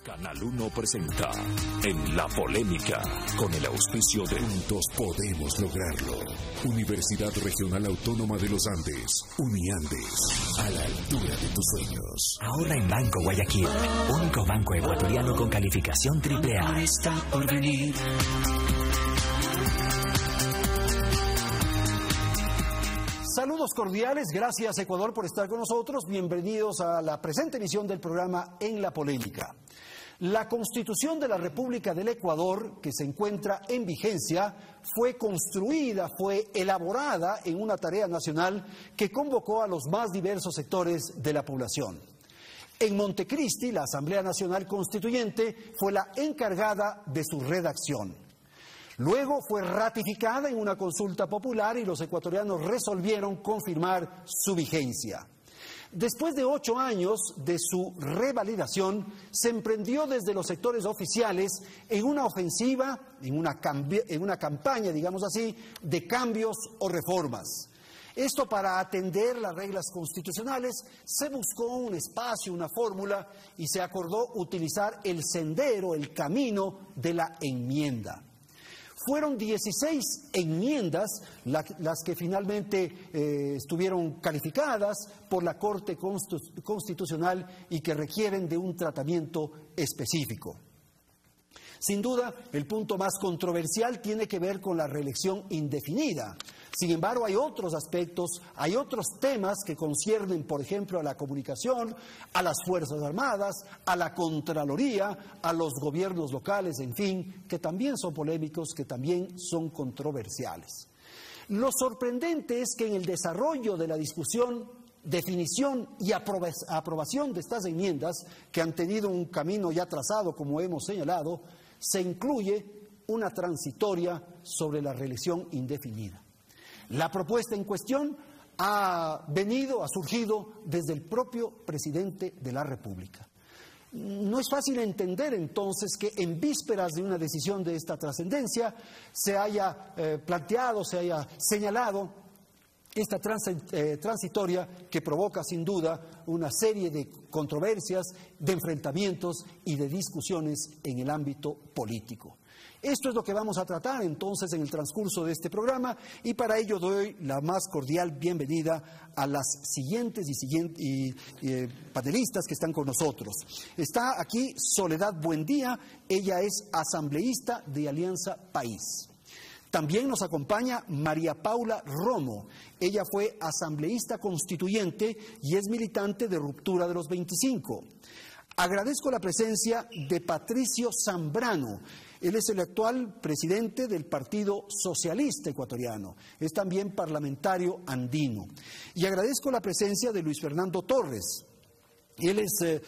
Canal 1 presenta En la Polémica, con el auspicio de Juntos Podemos Lograrlo. Universidad Regional Autónoma de los Andes, Uniandes, a la altura de tus sueños. Ahorra en Banco Guayaquil, único banco ecuatoriano con calificación AAA. Está por venir. Saludos cordiales, gracias Ecuador por estar con nosotros. Bienvenidos a la presente emisión del programa En la Polémica. La Constitución de la República del Ecuador, que se encuentra en vigencia, fue construida, fue elaborada en una tarea nacional que convocó a los más diversos sectores de la población. En Montecristi, la Asamblea Nacional Constituyente fue la encargada de su redacción. Luego fue ratificada en una consulta popular y los ecuatorianos resolvieron confirmar su vigencia. Después de 8 años de su revalidación, se emprendió desde los sectores oficiales en una ofensiva, en una campaña, digamos así, de cambios o reformas. Esto para atender las reglas constitucionales, se buscó un espacio, una fórmula, y se acordó utilizar el sendero, el camino de la enmienda. Fueron 16 enmiendas las que finalmente estuvieron calificadas por la Corte Constitucional y que requieren de un tratamiento específico. Sin duda, el punto más controversial tiene que ver con la reelección indefinida. Sin embargo, hay otros aspectos, hay otros temas que conciernen, por ejemplo, a la comunicación, a las Fuerzas Armadas, a la Contraloría, a los gobiernos locales, en fin, que también son polémicos, que también son controversiales. Lo sorprendente es que en el desarrollo de la discusión, definición y aprobación de estas enmiendas, que han tenido un camino ya trazado, como hemos señalado, se incluye una transitoria sobre la reelección indefinida. La propuesta en cuestión ha surgido desde el propio presidente de la República. No es fácil entender entonces que en vísperas de una decisión de esta trascendencia se haya planteado, se haya señalado esta transitoria que provoca sin duda una serie de controversias, de enfrentamientos y de discusiones en el ámbito político. Esto es lo que vamos a tratar entonces en el transcurso de este programa y para ello doy la más cordial bienvenida a las siguientes panelistas que están con nosotros. Está aquí Soledad Buendía, ella es asambleísta de Alianza País. También nos acompaña María Paula Romo. Ella fue asambleísta constituyente y es militante de Ruptura de los 25. Agradezco la presencia de Patricio Zambrano. Él es el actual presidente del Partido Socialista Ecuatoriano. Es también parlamentario andino. Y agradezco la presencia de Luis Fernando Torres. Él es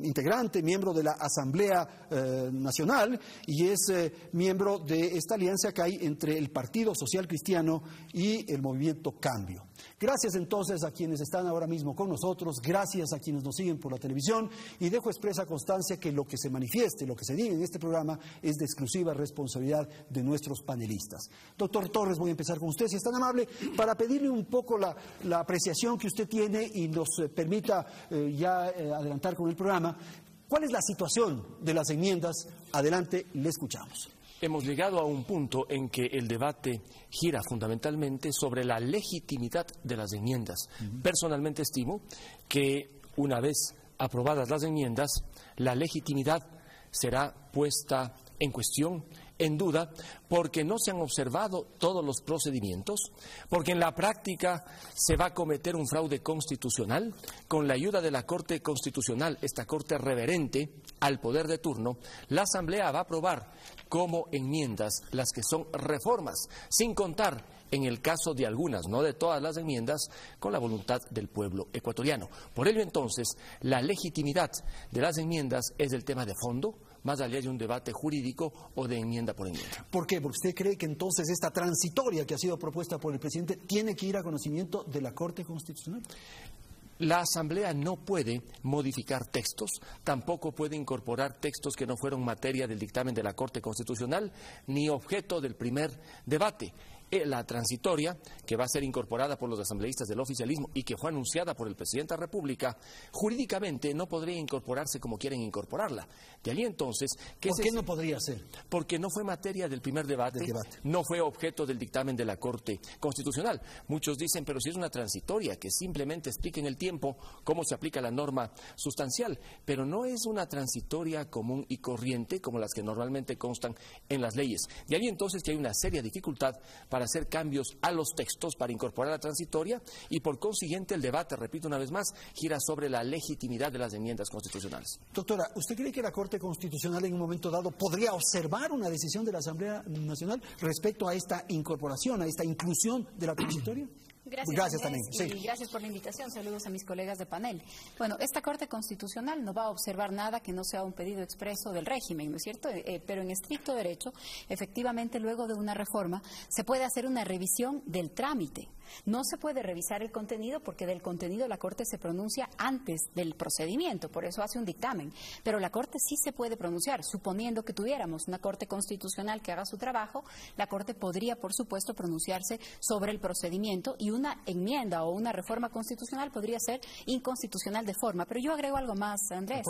integrante, miembro de la Asamblea Nacional y es miembro de esta alianza que hay entre el Partido Social Cristiano y el Movimiento Cambio. Gracias entonces a quienes están ahora mismo con nosotros, gracias a quienes nos siguen por la televisión y dejo expresa constancia que lo que se manifieste, lo que se diga en este programa es de exclusiva responsabilidad de nuestros panelistas. Doctor Torres, voy a empezar con usted, si es tan amable, para pedirle un poco la apreciación que usted tiene y nos permita adelantar con el programa. ¿Cuál es la situación de las enmiendas? Adelante, le escuchamos. Hemos llegado a un punto en que el debate gira fundamentalmente sobre la legitimidad de las enmiendas. Personalmente estimo que una vez aprobadas las enmiendas, la legitimidad será puesta en cuestión, en duda, porque no se han observado todos los procedimientos, porque en la práctica se va a cometer un fraude constitucional. Con la ayuda de la Corte Constitucional, esta Corte reverente al poder de turno, la Asamblea va a aprobar como enmiendas las que son reformas, sin contar en el caso de algunas, no de todas las enmiendas, con la voluntad del pueblo ecuatoriano. Por ello entonces, la legitimidad de las enmiendas es el tema de fondo, más allá de un debate jurídico o de enmienda por enmienda. ¿Por qué? Porque usted cree que entonces esta transitoria que ha sido propuesta por el presidente tiene que ir a conocimiento de la Corte Constitucional. La Asamblea no puede modificar textos, tampoco puede incorporar textos que no fueron materia del dictamen de la Corte Constitucional ni objeto del primer debate. la transitoria, que va a ser incorporada por los asambleístas del oficialismo y que fue anunciada por el presidente de la República, jurídicamente no podría incorporarse como quieren incorporarla. De allí entonces... ¿Por qué no podría ser? Porque no fue materia del primer debate, no fue objeto del dictamen de la Corte Constitucional. Muchos dicen, pero si es una transitoria, que simplemente explique en el tiempo cómo se aplica la norma sustancial, pero no es una transitoria común y corriente como las que normalmente constan en las leyes. De allí entonces que hay una seria dificultad para hacer cambios a los textos, para incorporar la transitoria, y por consiguiente el debate, repito una vez más, gira sobre la legitimidad de las enmiendas constitucionales. Doctora, ¿usted cree que la Corte Constitucional en un momento dado podría observar una decisión de la Asamblea Nacional respecto a esta incorporación, a esta inclusión de la transitoria? Gracias también. Sí. Y gracias por la invitación. Saludos a mis colegas de panel. Bueno, esta Corte Constitucional no va a observar nada que no sea un pedido expreso del régimen, ¿no es cierto? Pero en estricto derecho, efectivamente, luego de una reforma, se puede hacer una revisión del trámite. No se puede revisar el contenido porque del contenido la Corte se pronuncia antes del procedimiento, por eso hace un dictamen. Pero la Corte sí se puede pronunciar, suponiendo que tuviéramos una Corte Constitucional que haga su trabajo, la Corte podría, por supuesto, pronunciarse sobre el procedimiento y una enmienda o una reforma constitucional podría ser inconstitucional de forma. Pero yo agrego algo más, Andrés,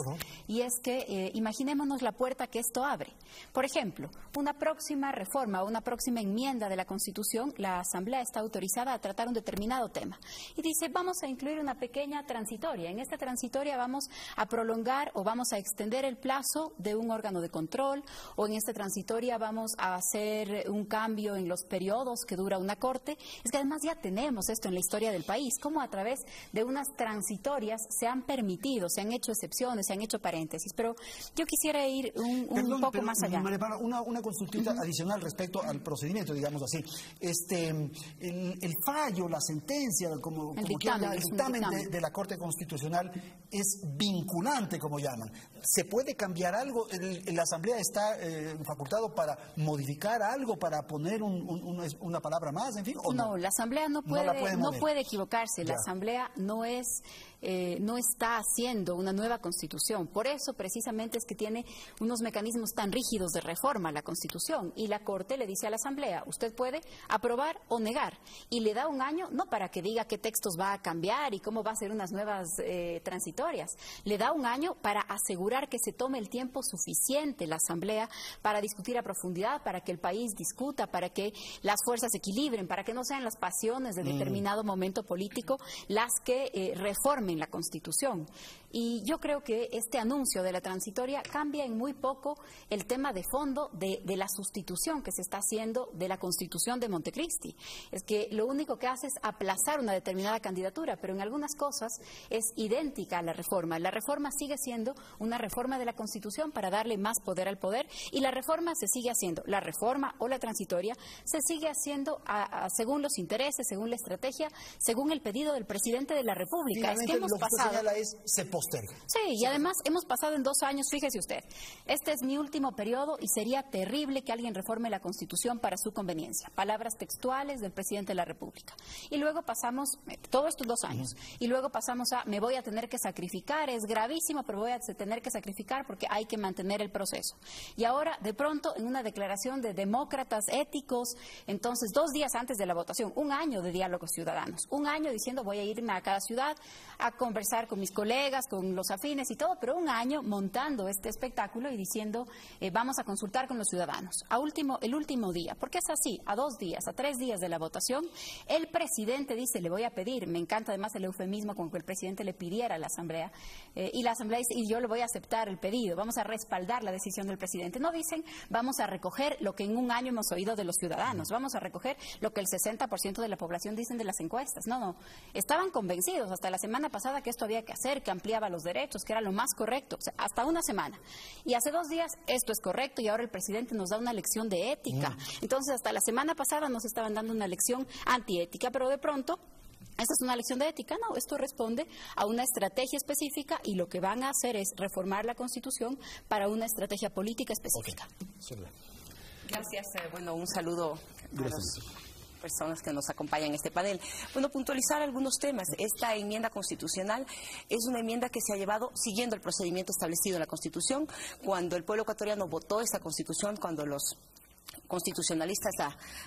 y es que imaginémonos la puerta que esto abre. Por ejemplo, una próxima reforma o una próxima enmienda de la Constitución, la Asamblea está autorizada a tratar un determinado tema. Y dice, vamos a incluir una pequeña transitoria. En esta transitoria vamos a prolongar o vamos a extender el plazo de un órgano de control, o en esta transitoria vamos a hacer un cambio en los periodos que dura una corte. Es que además ya tenemos esto en la historia del país, cómo a través de unas transitorias se han permitido, se han hecho excepciones, se han hecho paréntesis. Pero yo quisiera ir un poco más allá. Una consultita adicional respecto al procedimiento, digamos así. El fallo, la sentencia, como el dictamen de la Corte Constitucional es vinculante, como llaman. ¿Se puede cambiar algo? ¿La Asamblea está facultado para modificar algo, para poner una palabra más, en fin? ¿o no? La Asamblea no puede equivocarse. La Asamblea no está haciendo una nueva Constitución. Por eso, precisamente, es que tiene unos mecanismos tan rígidos de reforma a la Constitución. Y la Corte le dice a la Asamblea, usted puede aprobar o negar. Y le da un año, no para que diga qué textos va a cambiar y cómo va a ser unas nuevas transitorias. Le da un año para asegurar que se tome el tiempo suficiente la Asamblea para discutir a profundidad, para que el país discuta, para que las fuerzas se equilibren, para que no sean las pasiones de determinado momento político las que reformen la Constitución. Y yo creo que este anuncio de la transitoria cambia en muy poco el tema de fondo de la sustitución que se está haciendo de la Constitución de Montecristi. Es que lo único que hace es aplazar una determinada candidatura, pero en algunas cosas es idéntica a la reforma. La reforma sigue siendo una reforma de la Constitución para darle más poder al poder, y la reforma se sigue haciendo, la reforma o la transitoria se sigue haciendo según los intereses, según la estrategia, según el pedido del presidente de la República. Es que hemos pasado... se posterga. Sí, y además hemos pasado en 2 años, fíjese usted, este es mi último periodo y sería terrible que alguien reforme la Constitución para su conveniencia. Palabras textuales del presidente de la República. Y luego pasamos, todo esto en 2 años, y luego pasamos a, me voy a tener que sacrificar, es gravísimo, pero voy a tener que sacrificar porque hay que mantener el proceso. Y ahora, de pronto, en una declaración de demócratas éticos, entonces 2 días antes de la votación, 1 año de diálogos ciudadanos, 1 año diciendo voy a irme a cada ciudad a conversar con mis colegas, con los afines y todo, pero 1 año montando este espectáculo y diciendo vamos a consultar con los ciudadanos. El último día, porque es así, a 2 días, a 3 días de la votación, el presidente dice, le voy a pedir, me encanta además el eufemismo con que el presidente le pidiera a la Asamblea, y la Asamblea dice, y yo le voy a aceptar el pedido, vamos a respaldar la decisión del presidente. No dicen, vamos a recoger lo que en 1 año hemos oído de los ciudadanos, vamos a recoger lo que el 60% de la población dicen de las encuestas. No, estaban convencidos hasta la semana pasada que esto había que hacer, que ampliaba los derechos, que era lo más correcto, o sea, hasta 1 semana. Y hace 2 días esto es correcto y ahora el presidente nos da una lección de ética. Entonces, hasta la semana pasada nos estaban dando una lección antiética, pero de pronto... ¿Esta es una lección de ética? No, esto responde a una estrategia específica y lo que van a hacer es reformar la Constitución para una estrategia política específica. Gracias. Bueno, un saludo a las personas que nos acompañan en este panel. Bueno, puntualizar algunos temas. Esta enmienda constitucional es una enmienda que se ha llevado siguiendo el procedimiento establecido en la Constitución. Cuando el pueblo ecuatoriano votó esta Constitución, cuando los constitucionalistas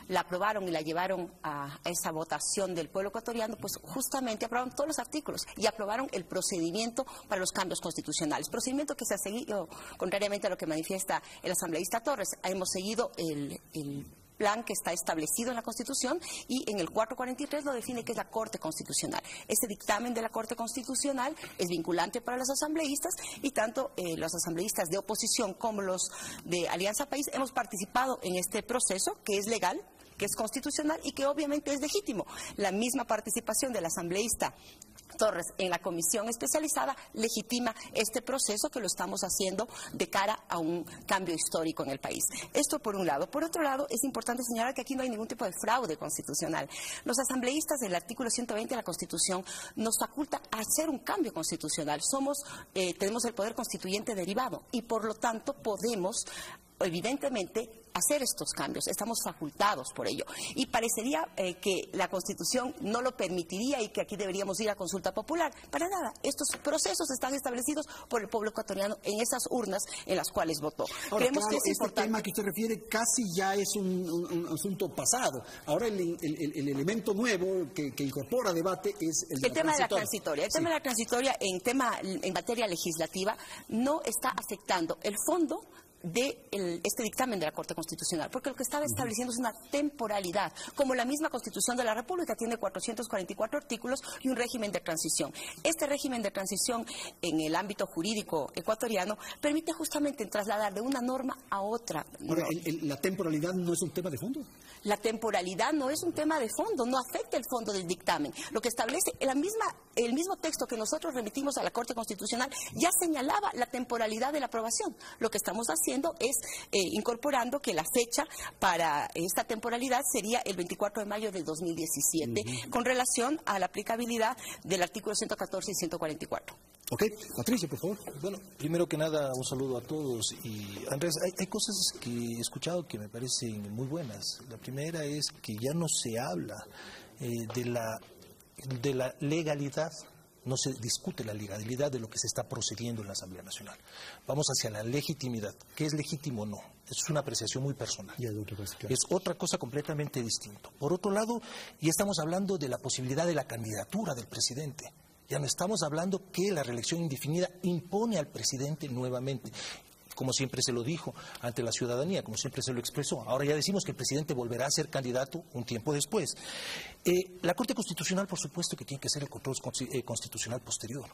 la aprobaron y la llevaron a esa votación del pueblo ecuatoriano, pues justamente aprobaron todos los artículos y aprobaron el procedimiento para los cambios constitucionales. Procedimiento que se ha seguido, contrariamente a lo que manifiesta el asambleísta Torres. Hemos seguido el plan que está establecido en la Constitución y en el 443 lo define que es la Corte Constitucional. Ese dictamen de la Corte Constitucional es vinculante para los asambleístas y tanto los asambleístas de oposición como los de Alianza País hemos participado en este proceso que es legal, que es constitucional y que obviamente es legítimo. La misma participación del asambleísta Torres en la comisión especializada legitima este proceso que lo estamos haciendo de cara a un cambio histórico en el país. Esto por un lado. Por otro lado, es importante señalar que aquí no hay ningún tipo de fraude constitucional. Los asambleístas del artículo 120 de la Constitución nos faculta hacer un cambio constitucional. Tenemos el poder constituyente derivado y por lo tanto podemos evidentemente hacer estos cambios, estamos facultados por ello y parecería que la Constitución no lo permitiría y que aquí deberíamos ir a consulta popular. Para nada, estos procesos están establecidos por el pueblo ecuatoriano en esas urnas en las cuales votó. Ahora, Creemos claro, que es este tema que usted refiere casi ya es un asunto pasado. Ahora el elemento nuevo que incorpora debate es el tema de la transitoria. El tema de la transitoria en materia legislativa no está afectando el fondo de este dictamen de la Corte Constitucional, porque lo que estaba estableciendo es una temporalidad, como la misma Constitución de la República tiene 444 artículos y un régimen de transición. Este régimen de transición en el ámbito jurídico ecuatoriano permite justamente trasladar de una norma a otra. Ahora, ¿la temporalidad no es un tema de fondo? La temporalidad no es un tema de fondo, no afecta el fondo del dictamen. Lo que establece el mismo texto que nosotros remitimos a la Corte Constitucional ya señalaba la temporalidad de la aprobación. Lo que estamos haciendo es incorporando que la fecha para esta temporalidad sería el 24 de mayo del 2017, con relación a la aplicabilidad del artículo 114 y 144. Ok, Patricia, por favor. Bueno, primero que nada, un saludo a todos. Y Andrés, hay cosas que he escuchado que me parecen muy buenas. La primera es que ya no se habla de la legalidad. No se discute la legalidad de lo que se está procediendo en la Asamblea Nacional. Vamos hacia la legitimidad. ¿Qué es legítimo o no? Es una apreciación muy personal. Es otra cosa completamente distinta. Por otro lado, ya estamos hablando de la posibilidad de la candidatura del presidente. Ya no estamos hablando que la reelección indefinida impone al presidente nuevamente, como siempre se lo dijo ante la ciudadanía, como siempre se lo expresó. Ahora ya decimos que el presidente volverá a ser candidato un tiempo después. La Corte Constitucional, por supuesto, que tiene que hacer el control constitucional posterior.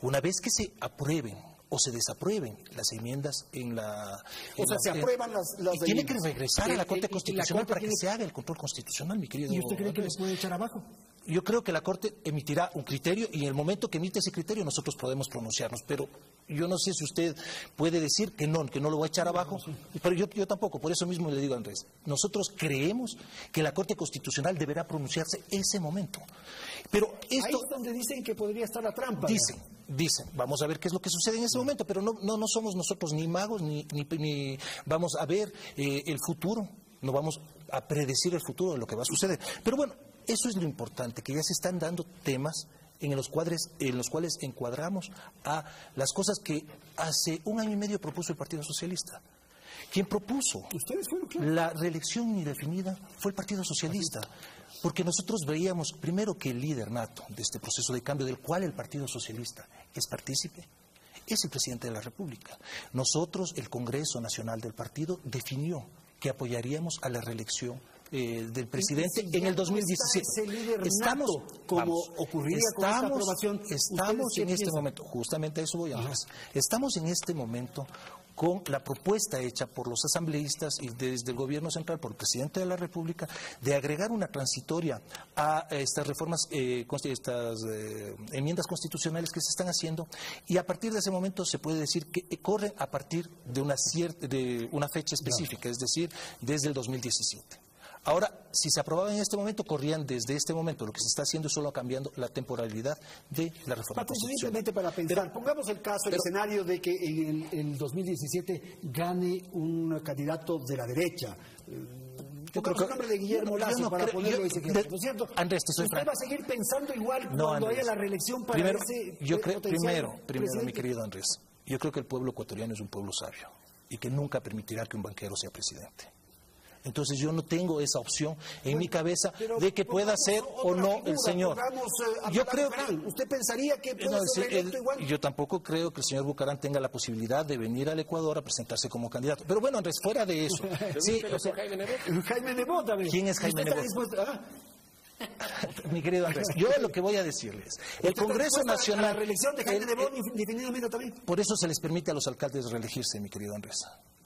Una vez que se aprueben o se desaprueben las enmiendas se aprueban las y tiene que regresar a la Corte Constitucional para que se haga el control constitucional, mi querido. ¿Y usted cree que les puede echar abajo? Yo creo que la Corte emitirá un criterio y en el momento que emite ese criterio nosotros podemos pronunciarnos, pero yo no sé si usted puede decir que no lo va a echar abajo, pero yo tampoco, por eso mismo le digo a Andrés, nosotros creemos que la Corte Constitucional deberá pronunciarse ese momento. Pero esto, ahí es donde dicen que podría estar la trampa. Dicen, vamos a ver qué es lo que sucede en ese momento, pero no somos nosotros ni magos, ni vamos a ver el futuro, no vamos a predecir el futuro de lo que va a suceder. Pero bueno, eso es lo importante, que ya se están dando temas en los cuales encuadramos a las cosas que hace 1 año y medio propuso el Partido Socialista. Quien propuso la reelección indefinida fue el Partido Socialista, porque nosotros veíamos primero que el líder nato de este proceso de cambio del cual el Partido Socialista es partícipe, es el presidente de la República. Nosotros, el Congreso Nacional del Partido, definió que apoyaríamos a la reelección del presidente en el 2017. Ese líder nato, como ocurriría con esta aprobación. Estamos en este momento, justamente a eso voy, Andrés. Estamos en este momento con la propuesta hecha por los asambleístas y desde el gobierno central, por el presidente de la República, de agregar una transitoria a estas reformas, estas enmiendas constitucionales que se están haciendo, y a partir de ese momento se puede decir que corren a partir de una fecha específica, es decir, desde el 2017. Ahora, si se aprobaba en este momento, corrían desde este momento. Lo que se está haciendo es solo cambiando la temporalidad de la reforma constitucional. Simplemente para pensar, pongamos el escenario de que en el 2017 gane un candidato de la derecha. Yo creo que el nombre de Guillermo Lasso para ponerlo ¿no es cierto? Andrés, ¿Usted va a seguir pensando igual cuando haya la reelección para primero, mi querido Andrés, yo creo que el pueblo ecuatoriano es un pueblo sabio y que nunca permitirá que un banquero sea presidente. Entonces yo no tengo esa opción en mi cabeza de que pueda ser o no el señor. Yo creo que usted pensaría que puede ser reelecto igual. Yo tampoco creo que el señor Bucaram tenga la posibilidad de venir al Ecuador a presentarse como candidato. Pero bueno, Andrés, fuera de eso. Sí, o sea, Jaime Nebot, a ver. ¿Quién es Jaime Nebot? Mi querido Andrés, yo lo que voy a decirles, el Congreso Nacional... La reelección de Jaime Nebot indefinidamente también. Por eso se les permite a los alcaldes reelegirse, mi querido Andrés.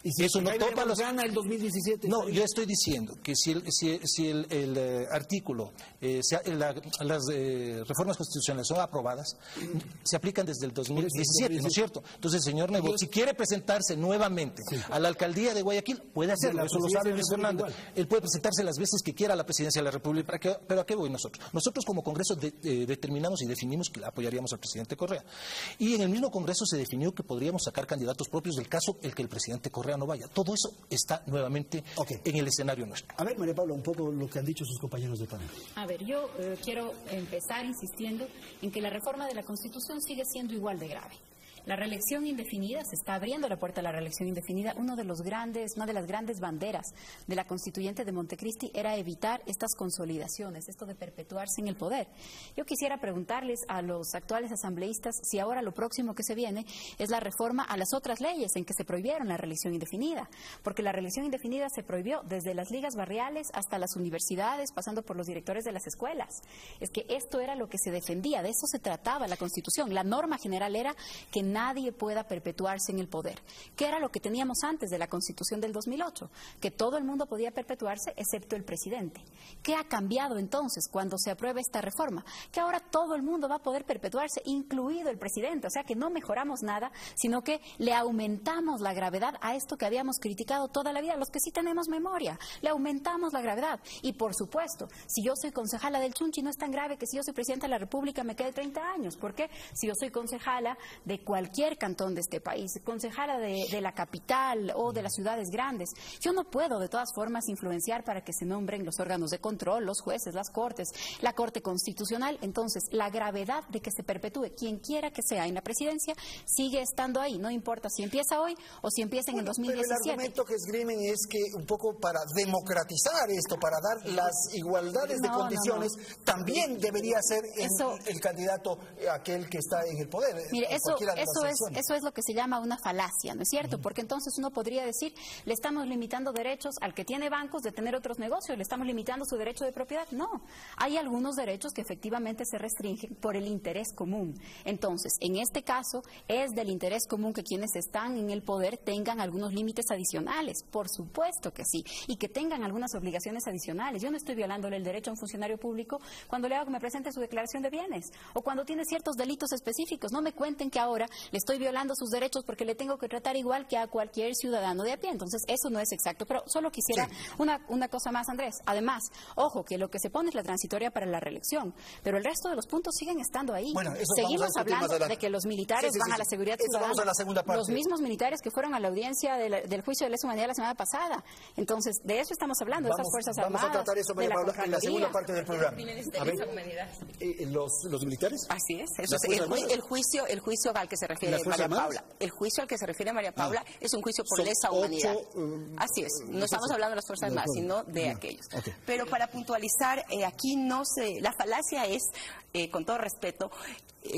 ¿Y si eso no topa los... gana el 2017? No, yo estoy diciendo que si el artículo, las reformas constitucionales son aprobadas, se aplican desde el 2017, ¿no es cierto? Entonces, señor Nebot, si quiere presentarse nuevamente a la alcaldía de Guayaquil, puede hacerlo, eso lo sabe Luis Fernando. Él puede presentarse las veces que quiera a la presidencia de la República, pero ¿a qué voy nosotros? Nosotros como Congreso determinamos y definimos que apoyaríamos al presidente Correa. Y en el mismo Congreso se definió que podríamos sacar candidatos propios del caso el que el presidente Correa no vaya. Todo eso está nuevamente en el escenario nuestro. A ver, María Paula, un poco lo que han dicho sus compañeros de panel. A ver, yo quiero empezar insistiendo en que la reforma de la Constitución sigue siendo igual de grave. La reelección indefinida, se está abriendo la puerta a la reelección indefinida. Una de las grandes banderas de la constituyente de Montecristi era evitar estas consolidaciones, esto de perpetuarse en el poder. Yo quisiera preguntarles a los actuales asambleístas si ahora lo próximo que se viene es la reforma a las otras leyes en que se prohibieron la reelección indefinida, porque la reelección indefinida se prohibió desde las ligas barriales hasta las universidades, pasando por los directores de las escuelas. Es que esto era lo que se defendía, de eso se trataba la Constitución. La norma general era que nadie pueda perpetuarse en el poder. ¿Qué era lo que teníamos antes de la Constitución del 2008? Que todo el mundo podía perpetuarse excepto el presidente. ¿Qué ha cambiado entonces cuando se apruebe esta reforma? Que ahora todo el mundo va a poder perpetuarse, incluido el presidente. O sea que no mejoramos nada, sino que le aumentamos la gravedad a esto que habíamos criticado toda la vida, los que sí tenemos memoria. Le aumentamos la gravedad. Y por supuesto, si yo soy concejala del Chunchi, no es tan grave que si yo soy presidenta de la República me quede 30 años. ¿Por qué? Si yo soy concejala de cualquier cantón de este país, concejala de la capital o de las ciudades grandes, yo no puedo de todas formas influenciar para que se nombren los órganos de control, los jueces, las cortes, la Corte Constitucional. Entonces, la gravedad de que se perpetúe quien quiera que sea en la presidencia sigue estando ahí, no importa si empieza hoy o si empieza en el 2017. Pero el argumento que esgrimen es que un poco para democratizar esto, para dar las igualdades de condiciones, también debería ser el candidato aquel que está en el poder. Mire, eso es lo que se llama una falacia, ¿no es cierto? Porque entonces uno podría decir, le estamos limitando derechos al que tiene bancos de tener otros negocios, le estamos limitando su derecho de propiedad. No, hay algunos derechos que efectivamente se restringen por el interés común. Entonces, en este caso, es del interés común que quienes están en el poder tengan algunos límites adicionales, por supuesto que sí, y que tengan algunas obligaciones adicionales. Yo no estoy violándole el derecho a un funcionario público cuando le hago que me presente su declaración de bienes, o cuando tiene ciertos delitos específicos. No me cuenten que ahora le estoy violando sus derechos porque le tengo que tratar igual que a cualquier ciudadano de a pie. Entonces, eso no es exacto. Pero solo quisiera una cosa más, Andrés. Además, ojo, que lo que se pone es la transitoria para la reelección, pero el resto de los puntos siguen estando ahí. Bueno, seguimos hablando de que los militares van a la seguridad ciudadana. Vamos a la segunda parte. Los mismos militares que fueron a la audiencia del juicio de lesa humanidad la semana pasada. Entonces, de eso estamos hablando, de esas Fuerzas Armadas. Vamos a tratar eso, María Paula, en la segunda parte del programa. A ver, ¿los militares? Así es. Eso es el juicio al que se refiere María Paula. El juicio al que se refiere María Paula es un juicio por lesa humanidad. Así es. No estamos hablando de las Fuerzas Armadas, sino de aquellos. Pero para puntualizar, aquí la falacia es, con todo respeto,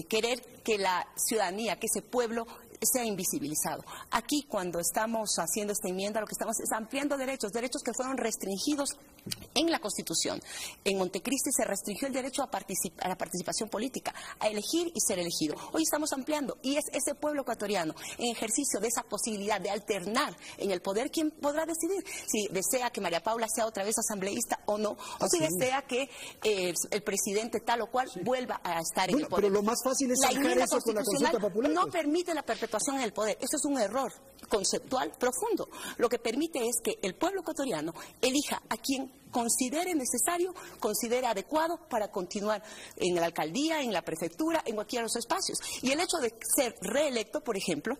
querer que la ciudadanía, que ese pueblo sea invisibilizado. Aquí, cuando estamos haciendo esta enmienda, lo que estamos es ampliando derechos que fueron restringidos en la Constitución. En Montecristi se restringió el derecho a la participación política, a elegir y ser elegido. Hoy estamos ampliando, y es ese pueblo ecuatoriano, en ejercicio de esa posibilidad de alternar en el poder, quien podrá decidir si desea que María Paula sea otra vez asambleísta o no, o si desea que el presidente tal o cual vuelva a estar en el poder. Pero lo más fácil es zanjar eso con la consulta popular. No permite la perpetuación en el poder. Eso es un error conceptual profundo. Lo que permite es que el pueblo ecuatoriano elija a quien considere necesario, considere adecuado para continuar en la alcaldía, en la prefectura, en cualquiera de los espacios. Y el hecho de ser reelecto, por ejemplo,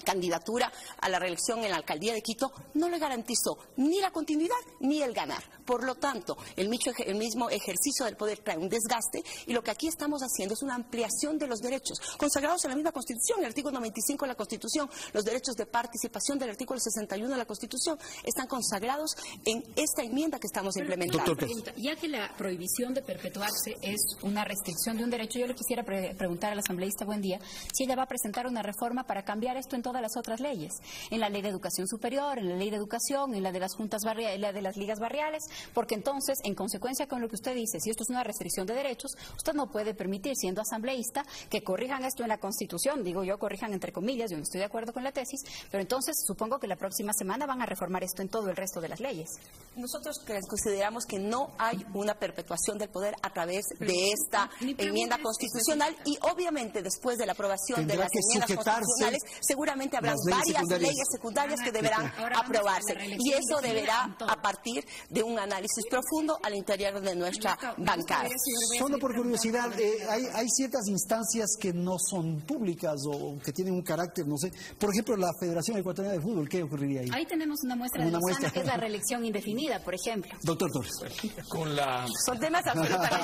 candidatura a la reelección en la alcaldía de Quito, no le garantizó ni la continuidad ni el ganar. Por lo tanto, el mismo ejercicio del poder trae un desgaste, y lo que aquí estamos haciendo es una ampliación de los derechos consagrados en la misma Constitución. El artículo 95 de la Constitución, los derechos de participación del artículo 61 de la Constitución están consagrados en esta enmienda que estamos implementando. Pregunta, ya que la prohibición de perpetuarse es una restricción de un derecho, yo le quisiera preguntar a la asambleísta Buendía si ella va a presentar una reforma para cambiar esto en todas las otras leyes, en la ley de educación superior, en la ley de educación, en la de las juntas barriales, en la de las ligas barriales, porque entonces, en consecuencia con lo que usted dice, si esto es una restricción de derechos, usted no puede permitir, siendo asambleísta, que corrijan esto en la Constitución, digo yo, corrijan entre comillas, yo no estoy de acuerdo con la tesis, pero entonces supongo que la próxima semana van a reformar esto en todo el resto de las leyes. Nosotros consideramos que no hay una perpetuación del poder a través de esta enmienda constitucional, y obviamente después de la aprobación de las enmiendas constitucionales seguramente habrá varias leyes secundarias que deberán aprobarse, y eso deberá a partir de un análisis profundo al interior de nuestra bancada. Solo por curiosidad, hay ciertas instancias que no son públicas o que tienen un carácter, no sé, por ejemplo la Federación Ecuatoriana de Fútbol, ¿qué ocurriría ahí? Ahí tenemos una muestra de Lozana, que es la reelección indefinida, por ejemplo. Doctor Torres. Son temas absolutamente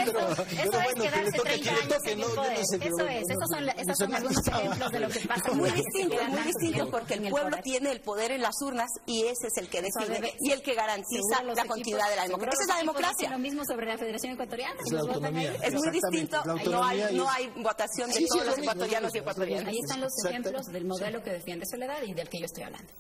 eso es quedarse 30 años en el poder. Esos son algunos ejemplos de lo que pasa. Muy distinto, porque el pueblo tiene el poder en las urnas, y ese es el que decide y el que garantiza la continuidad de la democracia. Esa es la democracia. Lo mismo sobre la Federación Ecuatoriana. Es muy distinto. No hay votación de todos los ecuatorianos y ecuatorianas. Ahí están los ejemplos del modelo que defiende Soledad y del que yo estoy hablando.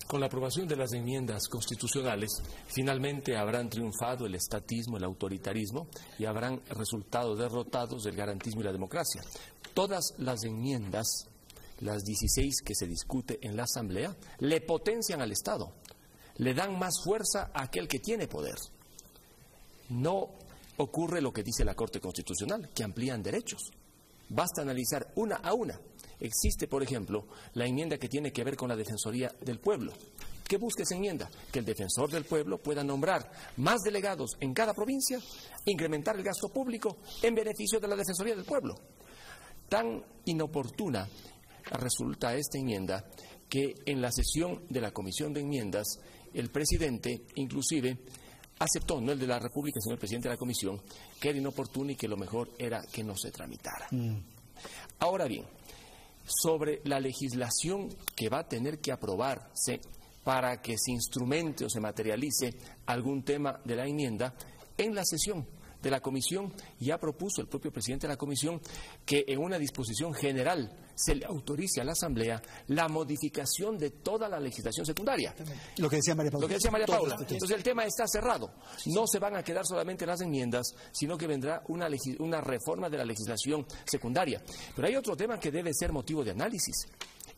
Con la aprobación de las enmiendas constitucionales, finalmente habrán triunfado el estatismo, el autoritarismo, y habrán resultado derrotados el garantismo y la democracia. Todas las enmiendas, las 16 que se discute en la Asamblea, le potencian al Estado, le dan más fuerza a aquel que tiene poder. No ocurre lo que dice la Corte Constitucional, que amplían derechos. Basta analizar una a una. Existe, por ejemplo, la enmienda que tiene que ver con la Defensoría del Pueblo. ¿Qué busca esa enmienda? Que el defensor del pueblo pueda nombrar más delegados en cada provincia, incrementar el gasto público en beneficio de la Defensoría del Pueblo. Tan inoportuna resulta esta enmienda que en la sesión de la Comisión de Enmiendas el presidente inclusive aceptó, no el de la República, sino el presidente de la Comisión, que era inoportuno y que lo mejor era que no se tramitara. Ahora bien, sobre la legislación que va a tener que aprobarse para que se instrumente o se materialice algún tema de la enmienda, en la sesión de la Comisión ya propuso el propio presidente de la Comisión que en una disposición general se le autorice a la Asamblea la modificación de toda la legislación secundaria. Lo que decía María Paula. Entonces el tema está cerrado. No se van a quedar solamente las enmiendas, sino que vendrá una reforma de la legislación secundaria. Pero hay otro tema que debe ser motivo de análisis.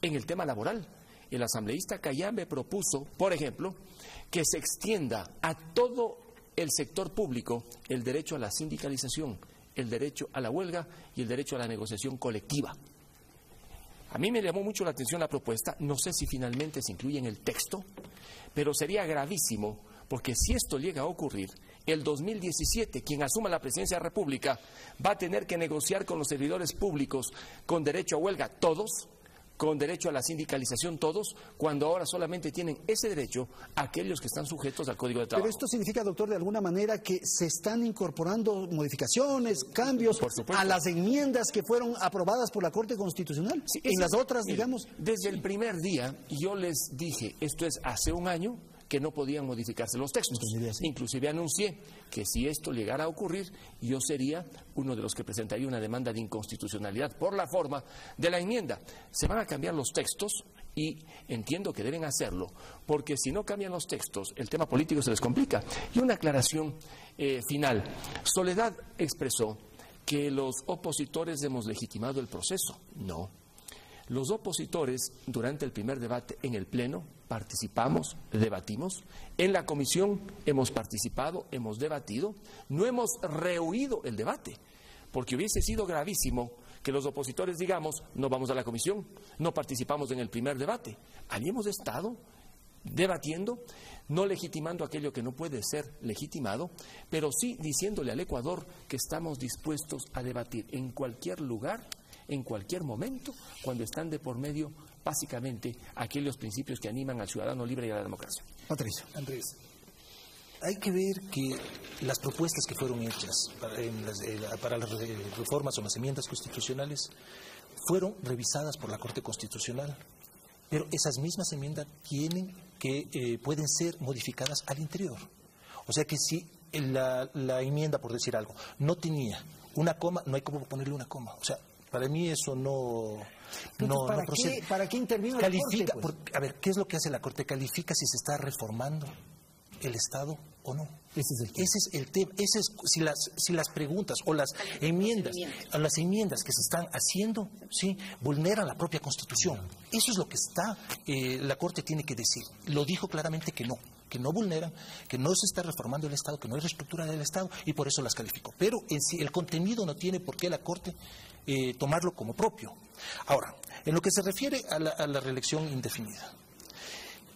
En el tema laboral, el asambleísta Cayambe propuso, por ejemplo, que se extienda a todo el sector público el derecho a la sindicalización, el derecho a la huelga y el derecho a la negociación colectiva. A mí me llamó mucho la atención la propuesta, no sé si finalmente se incluye en el texto, pero sería gravísimo, porque si esto llega a ocurrir, el 2017, quien asuma la presidencia de la República va a tener que negociar con los servidores públicos con derecho a huelga todos, con derecho a la sindicalización todos, cuando ahora solamente tienen ese derecho aquellos que están sujetos al Código de Trabajo. Pero esto significa, doctor, de alguna manera que se están incorporando modificaciones, cambios a las enmiendas que fueron aprobadas por la Corte Constitucional. Sí, en las otras, digamos. Desde el primer día yo les dije, esto es hace un año, que no podían modificarse los textos. Inclusive anuncié que si esto llegara a ocurrir, yo sería uno de los que presentaría una demanda de inconstitucionalidad por la forma de la enmienda. Se van a cambiar los textos y entiendo que deben hacerlo, porque si no cambian los textos, el tema político se les complica. Y una aclaración final. Soledad expresó que los opositores hemos legitimado el proceso. No. Los opositores, durante el primer debate en el Pleno, participamos, debatimos. En la comisión hemos participado, hemos debatido. No hemos rehuido el debate, porque hubiese sido gravísimo que los opositores digamos, no vamos a la comisión, no participamos en el primer debate. Allí hemos estado debatiendo, no legitimando aquello que no puede ser legitimado, pero sí diciéndole al Ecuador que estamos dispuestos a debatir en cualquier lugar, en cualquier momento cuando están de por medio básicamente aquellos principios que animan al ciudadano libre y a la democracia. Patricio. Andrés, hay que ver que las propuestas que fueron hechas para las reformas o las enmiendas constitucionales fueron revisadas por la Corte Constitucional, pero esas mismas enmiendas pueden ser modificadas al interior. O sea que si la enmienda, por decir algo, no tenía una coma, no hay cómo ponerle una coma. O sea, para mí eso no procede. ¿Para qué intervino Califica, la Corte? Pues? A ver, ¿qué es lo que hace la Corte? Califica si se está reformando el Estado o no. Ese es el tema. Si las preguntas o las enmiendas que se están haciendo, sí, vulneran la propia Constitución. Eso es lo que la Corte tiene que decir. Lo dijo claramente que no vulneran, que no se está reformando el Estado, que no hay reestructura del Estado, y por eso las calificó. Pero el contenido no tiene por qué la Corte tomarlo como propio. Ahora, en lo que se refiere a la reelección indefinida,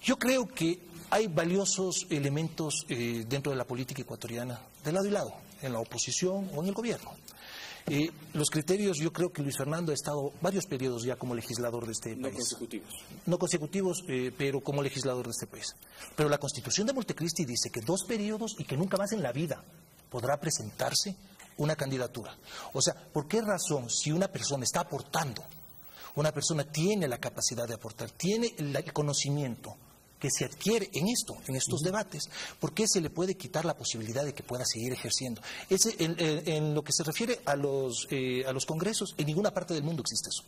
yo creo que hay valiosos elementos dentro de la política ecuatoriana, de lado y lado, en la oposición o en el gobierno. Los criterios, yo creo que Luis Fernando ha estado varios periodos ya como legislador de este país. No consecutivos, pero como legislador de este país. Pero la Constitución de Montecristi dice que 2 periodos y que nunca más en la vida podrá presentarse una candidatura. O sea, ¿por qué razón, si una persona está aportando, una persona tiene la capacidad de aportar, tiene el conocimiento que se adquiere en estos debates, ¿por qué se le puede quitar la posibilidad de que pueda seguir ejerciendo? En lo que se refiere a los congresos, en ninguna parte del mundo existe eso.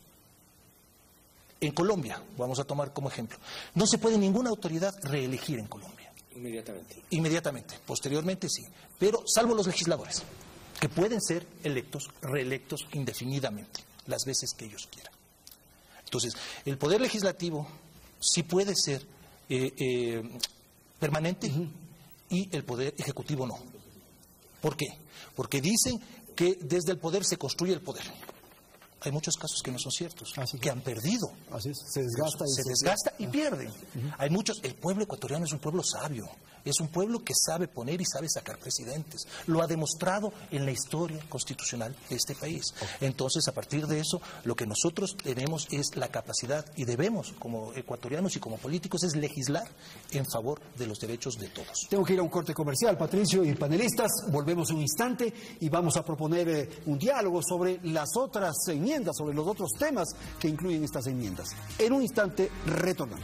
En Colombia, vamos a tomar como ejemplo, no se puede ninguna autoridad reelegir en Colombia. Inmediatamente. Posteriormente sí, pero salvo los legisladores, que pueden ser reelectos indefinidamente, las veces que ellos quieran. Entonces, el Poder Legislativo sí puede ser permanente y el Poder Ejecutivo no. ¿Por qué? Porque dicen que desde el poder se construye el poder. Hay muchos casos que no son ciertos, que han perdido. Así es, se desgasta y pierden. Hay muchos. El pueblo ecuatoriano es un pueblo sabio, es un pueblo que sabe poner y sabe sacar presidentes. Lo ha demostrado en la historia constitucional de este país. Entonces, a partir de eso, lo que nosotros tenemos es la capacidad y debemos, como ecuatorianos y como políticos, es legislar en favor de los derechos de todos. Tengo que ir a un corte comercial, Patricio y panelistas. Volvemos un instante y vamos a proponer un diálogo sobre las otras enmiendas, sobre los otros temas que incluyen estas enmiendas. En un instante retornamos.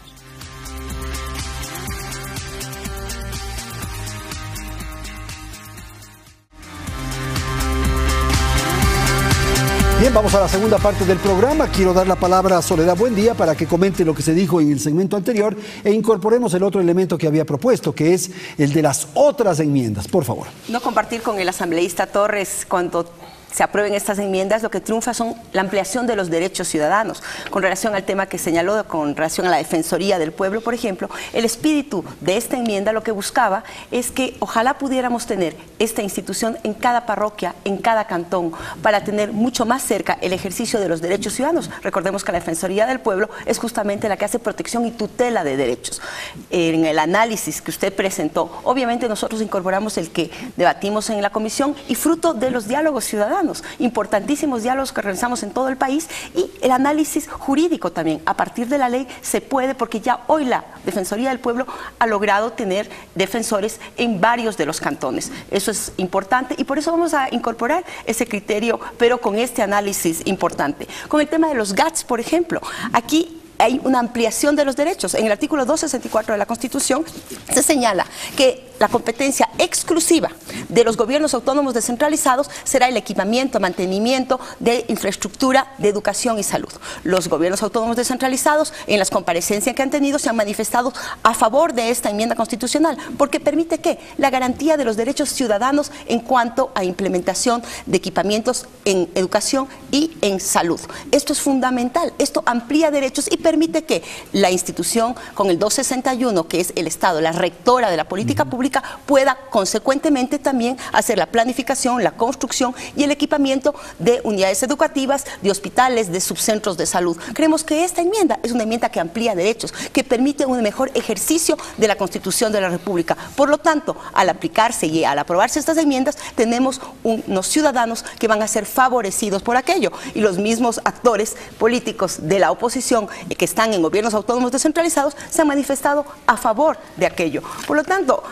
Bien, vamos a la segunda parte del programa. Quiero dar la palabra a Soledad Buendía para que comente lo que se dijo en el segmento anterior e incorporemos el otro elemento que había propuesto, que es el de las otras enmiendas. Por favor. No compartir con el asambleísta Torres cuando se aprueben estas enmiendas, lo que triunfa son la ampliación de los derechos ciudadanos. Con relación al tema que señaló, con relación a la Defensoría del Pueblo, por ejemplo, el espíritu de esta enmienda lo que buscaba es que ojalá pudiéramos tener esta institución en cada parroquia, en cada cantón, para tener mucho más cerca el ejercicio de los derechos ciudadanos. Recordemos que la Defensoría del Pueblo es justamente la que hace protección y tutela de derechos. En el análisis que usted presentó, obviamente nosotros incorporamos el que debatimos en la comisión y fruto de los diálogos ciudadanos, importantísimos diálogos que realizamos en todo el país, y el análisis jurídico también. A partir de la ley se puede, porque ya hoy la Defensoría del Pueblo ha logrado tener defensores en varios de los cantones. Eso es importante y por eso vamos a incorporar ese criterio, pero con este análisis importante. Con el tema de los GATS, por ejemplo, aquí hay una ampliación de los derechos. En el artículo 264 de la Constitución se señala que la competencia exclusiva de los gobiernos autónomos descentralizados será el equipamiento, mantenimiento de infraestructura de educación y salud. Los gobiernos autónomos descentralizados, en las comparecencias que han tenido, se han manifestado a favor de esta enmienda constitucional, porque permite que la garantía de los derechos ciudadanos en cuanto a implementación de equipamientos en educación y en salud. Esto es fundamental, esto amplía derechos y permite que la institución, con el 261, que es el Estado, la rectora de la política pública, República pueda consecuentemente también hacer la planificación, la construcción y el equipamiento de unidades educativas, de hospitales, de subcentros de salud. Creemos que esta enmienda es una enmienda que amplía derechos, que permite un mejor ejercicio de la Constitución de la República. Por lo tanto, al aplicarse y al aprobarse estas enmiendas, tenemos unos ciudadanos que van a ser favorecidos por aquello. Y los mismos actores políticos de la oposición que están en gobiernos autónomos descentralizados se han manifestado a favor de aquello. Por lo tanto,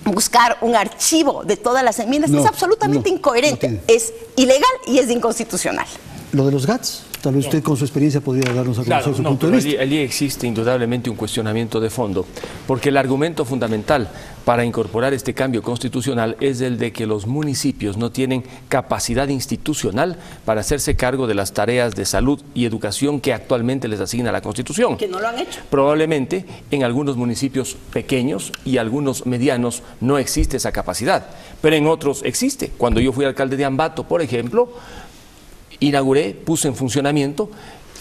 buscar un archivo de todas las enmiendas es absolutamente incoherente, es ilegal y es inconstitucional. Lo de los GATS, tal vez usted con su experiencia podría darnos a conocer su punto de vista. Allí existe indudablemente un cuestionamiento de fondo, porque el argumento fundamental para incorporar este cambio constitucional es el de que los municipios no tienen capacidad institucional para hacerse cargo de las tareas de salud y educación que actualmente les asigna la Constitución. Que no lo han hecho. Probablemente en algunos municipios pequeños y algunos medianos no existe esa capacidad, pero en otros existe. Cuando yo fui alcalde de Ambato, por ejemplo, puse en funcionamiento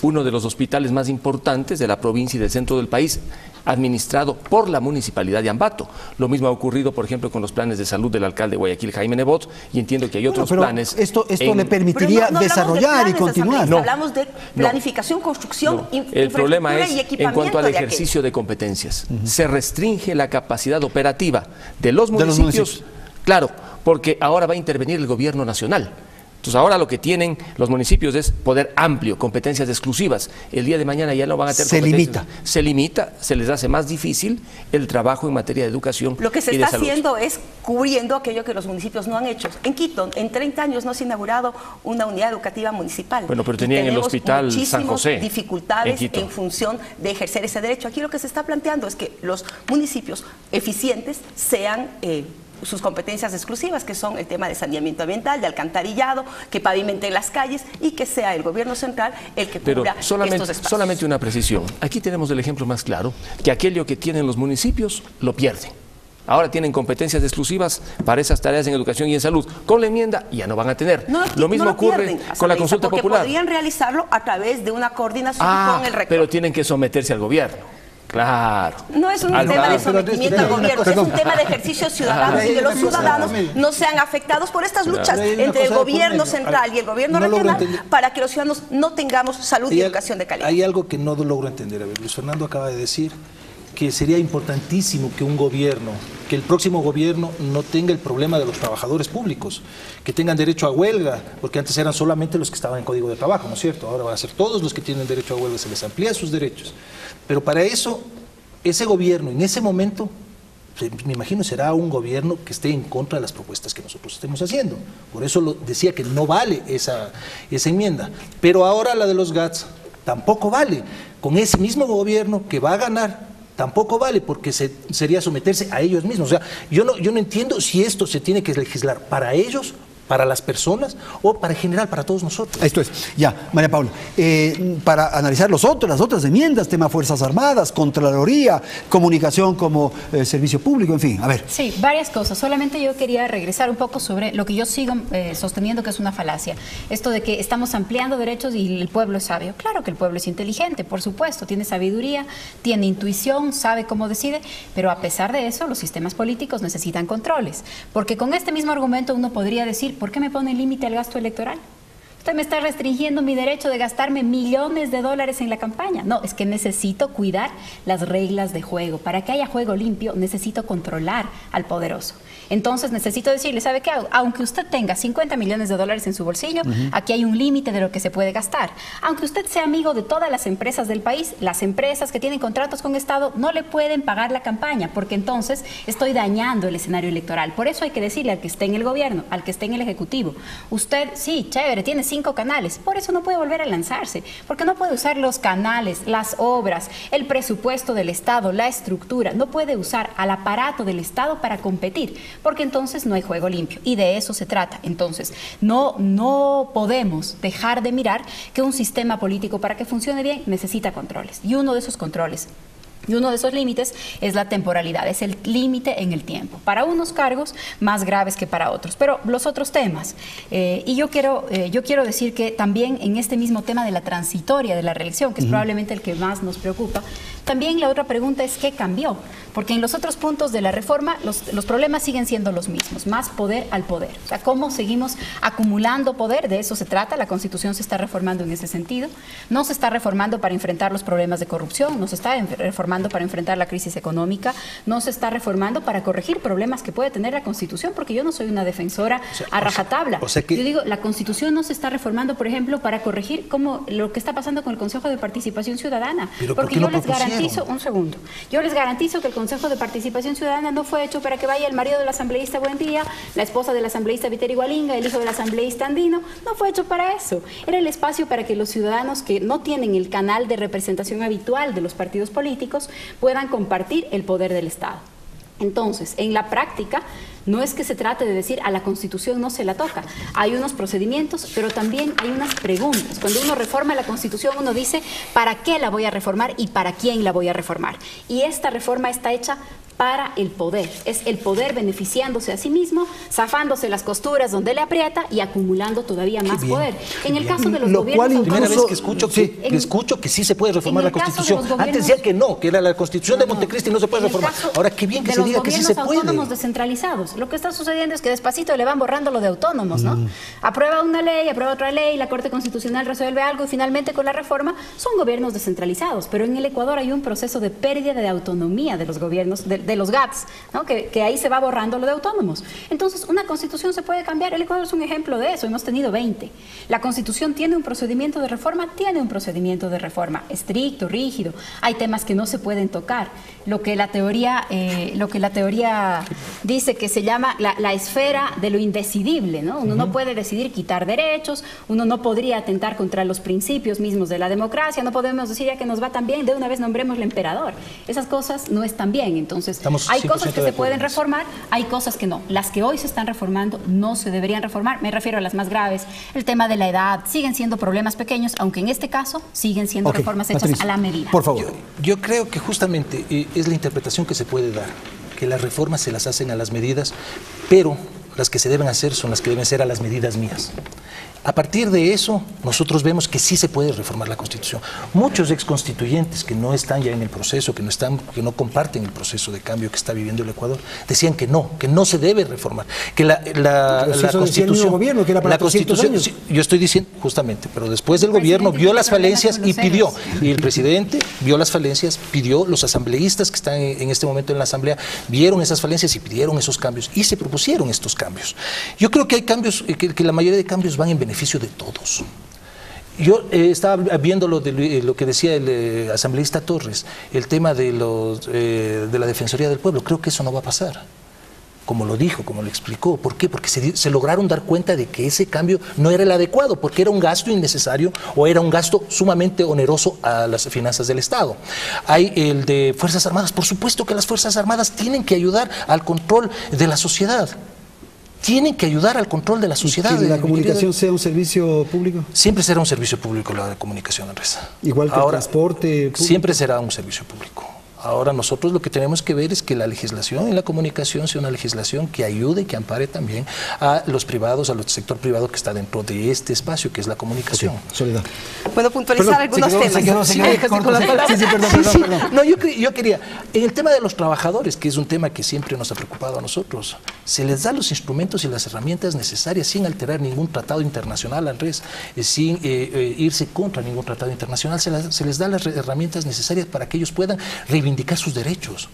uno de los hospitales más importantes de la provincia y del centro del país, administrado por la Municipalidad de Ambato. Lo mismo ha ocurrido, por ejemplo, con los planes de salud del alcalde de Guayaquil, Jaime Nebot, y entiendo que hay otros planes. Esto le permitiría desarrollar y continuar. No, hablamos de planificación, construcción, el problema es en cuanto al ejercicio de competencias. Se restringe la capacidad operativa de los municipios, claro, porque ahora va a intervenir el gobierno nacional. Entonces ahora lo que tienen los municipios es poder amplio, competencias exclusivas. El día de mañana ya no van a tener competencias. Se limita, se les hace más difícil el trabajo en materia de educación. Lo que se está haciendo es cubriendo aquello que los municipios no han hecho. En Quito, en 30 años no se ha inaugurado una unidad educativa municipal. Bueno, pero tenían el hospital San José. Dificultades en función de ejercer ese derecho. Aquí lo que se está planteando es que los municipios eficientes sean sus competencias exclusivas, que son el tema de saneamiento ambiental, de alcantarillado, que pavimente las calles y que sea el gobierno central el que cubra estos espacios. Solamente una precisión. Aquí tenemos el ejemplo más claro, que aquello que tienen los municipios lo pierden. Ahora tienen competencias exclusivas para esas tareas en educación y en salud. Con la enmienda ya no van a tener. Lo mismo ocurre con la consulta popular. Podrían realizarlo a través de una coordinación con el rector. Pero tienen que someterse al gobierno. Claro. No es un tema de sometimiento al gobierno, es un tema de ejercicio ciudadano y que los ciudadanos no sean afectados por estas luchas entre el gobierno central y el gobierno regional para que los ciudadanos no tengamos salud y educación de calidad. Hay algo que no logro entender. A ver, Luis Fernando acaba de decir que sería importantísimo que un gobierno, que el próximo gobierno no tenga el problema de los trabajadores públicos, que tengan derecho a huelga, porque antes eran solamente los que estaban en Código de Trabajo, ¿no es cierto? Ahora van a ser todos los que tienen derecho a huelga, se les amplía sus derechos. Pero para eso, ese gobierno en ese momento, me imagino será un gobierno que esté en contra de las propuestas que nosotros estemos haciendo. Por eso decía que no vale esa enmienda. Pero ahora la de los GATS tampoco vale. Con ese mismo gobierno que va a ganar, tampoco vale, porque sería someterse a ellos mismos. O sea, yo no entiendo si esto se tiene que legislar para ellos, para las personas o para en general, para todos nosotros. Esto es, ya, María Paula, para analizar las otras enmiendas, tema Fuerzas Armadas, Contraloría, comunicación como servicio público, en fin, a ver. Sí, varias cosas. Solamente yo quería regresar un poco sobre lo que yo sigo sosteniendo que es una falacia. Esto de que estamos ampliando derechos y el pueblo es sabio. Claro que el pueblo es inteligente, por supuesto, tiene sabiduría, tiene intuición, sabe cómo decide, pero a pesar de eso, los sistemas políticos necesitan controles. Porque con este mismo argumento uno podría decir, ¿por qué me pone límite al gasto electoral? Usted me está restringiendo mi derecho de gastarme millones de dólares en la campaña. No, es que necesito cuidar las reglas de juego. Para que haya juego limpio, necesito controlar al poderoso. Entonces necesito decirle, ¿sabe qué? Aunque usted tenga 50 millones de dólares en su bolsillo, aquí hay un límite de lo que se puede gastar. Aunque usted sea amigo de todas las empresas del país, las empresas que tienen contratos con Estado no le pueden pagar la campaña, porque entonces estoy dañando el escenario electoral. Por eso hay que decirle al que esté en el gobierno, al que esté en el Ejecutivo, usted, sí, chévere, tiene 5 canales, por eso no puede volver a lanzarse, porque no puede usar los canales, las obras, el presupuesto del Estado, la estructura, no puede usar al aparato del Estado para competir, porque entonces no hay juego limpio, y de eso se trata. Entonces, no podemos dejar de mirar que un sistema político, para que funcione bien, necesita controles, y uno de esos controles y uno de esos límites es la temporalidad, es el límite en el tiempo, para unos cargos más graves que para otros. Pero los otros temas, y yo quiero decir que también en este mismo tema de la transitoria de la reelección, que es probablemente el que más nos preocupa, también la otra pregunta es ¿qué cambió? porque en los otros puntos de la reforma los problemas siguen siendo los mismos, más poder al poder. O sea, cómo seguimos acumulando poder, de eso se trata. La Constitución se está reformando en ese sentido. No se está reformando para enfrentar los problemas de corrupción, no se está reformando para enfrentar la crisis económica, no se está reformando para corregir problemas que puede tener la Constitución, porque yo no soy una defensora a rajatabla. Yo digo, la Constitución no se está reformando, por ejemplo, para corregir como lo que está pasando con el Consejo de Participación Ciudadana. Porque yo les garantizo, un segundo, yo les garantizo que el Consejo de Participación Ciudadana no fue hecho para que vaya el marido del asambleísta Buendía, la esposa del asambleísta Viteri Gualinga, el hijo del asambleísta Andino, no fue hecho para eso. Era el espacio para que los ciudadanos que no tienen el canal de representación habitual de los partidos políticos puedan compartir el poder del Estado. Entonces, en la práctica, no es que se trate de decir a la Constitución no se la toca. Hay unos procedimientos, pero también hay unas preguntas. Cuando uno reforma la Constitución, uno dice ¿para qué la voy a reformar y para quién la voy a reformar? Y esta reforma está hecha para el poder. Es el poder beneficiándose a sí mismo, zafándose las costuras donde le aprieta y acumulando todavía más poder. En el caso de los gobiernos autónomos... Primera vez que escucho que sí se puede reformar la Constitución. Antes decía que no, que era la Constitución de Montecristi y no se puede reformar. Ahora, qué bien que se diga que sí se puede. Los autónomos descentralizados. Lo que está sucediendo es que despacito le van borrando lo de autónomos, ¿no? Aprueba una ley, aprueba otra ley, la Corte Constitucional resuelve algo y finalmente con la reforma son gobiernos descentralizados. Pero en el Ecuador hay un proceso de pérdida de autonomía de los gobiernos, de los GATS, ¿no? Que ahí se va borrando lo de autónomos. Entonces, una Constitución se puede cambiar. El Ecuador es un ejemplo de eso. Hemos tenido 20. La Constitución tiene un procedimiento de reforma, estricto, rígido. Hay temas que no se pueden tocar. Lo que la teoría dice que se llama la esfera de lo indecidible, ¿no? Uno no puede decidir quitar derechos, uno no podría atentar contra los principios mismos de la democracia, no podemos decir ya que nos va tan bien, de una vez nombremos al emperador. Esas cosas no están bien. Entonces, hay cosas que se pueden reformar, hay cosas que no. Las que hoy se están reformando no se deberían reformar, me refiero a las más graves. El tema de la edad, siguen siendo problemas pequeños, aunque en este caso siguen siendo reformas hechas a la medida. Por favor. Yo creo que justamente es la interpretación que se puede dar, que las reformas se las hacen a las medidas, pero las que se deben hacer son las que deben ser a las medidas mías. A partir de eso, nosotros vemos que sí se puede reformar la Constitución. Muchos exconstituyentes que no están ya en el proceso, que no comparten el proceso de cambio que está viviendo el Ecuador, decían que no se debe reformar, que la Constitución, gobierno, que era para la Constitución, sí, yo estoy diciendo justamente, pero después el gobierno vio las falencias y pidió, y el presidente vio las falencias, pidió, los asambleístas que están en este momento en la Asamblea vieron esas falencias y pidieron esos cambios y se propusieron estos cambios. Yo creo que hay cambios, que la mayoría de cambios van en beneficio de todos. Yo estaba viendo lo que decía el asambleísta Torres, el tema de la Defensoría del Pueblo. Creo que eso no va a pasar, como lo dijo, como lo explicó. ¿Por qué? Porque se lograron dar cuenta de que ese cambio no era el adecuado, porque era un gasto innecesario o era un gasto sumamente oneroso a las finanzas del Estado. Hay el de Fuerzas Armadas. Por supuesto que las Fuerzas Armadas tienen que ayudar al control de la sociedad. Tienen que ayudar al control de la sociedad. ¿Que la comunicación sea un servicio público? Siempre será un servicio público la comunicación, Andresa. Igual que el transporte público. Siempre será un servicio público. Ahora nosotros lo que tenemos que ver es que la legislación en la comunicación sea una legislación que ayude y que ampare también a los privados, al sector privado que está dentro de este espacio que es la comunicación. Soledad. Puedo puntualizar algunos temas. Perdón. No, yo quería, en el tema de los trabajadores, que es un tema que siempre nos ha preocupado a nosotros, se les da los instrumentos y las herramientas necesarias sin alterar ningún tratado internacional, Andrés, sin irse contra ningún tratado internacional, se les da las herramientas necesarias para que ellos puedan reivindicar sus derechos,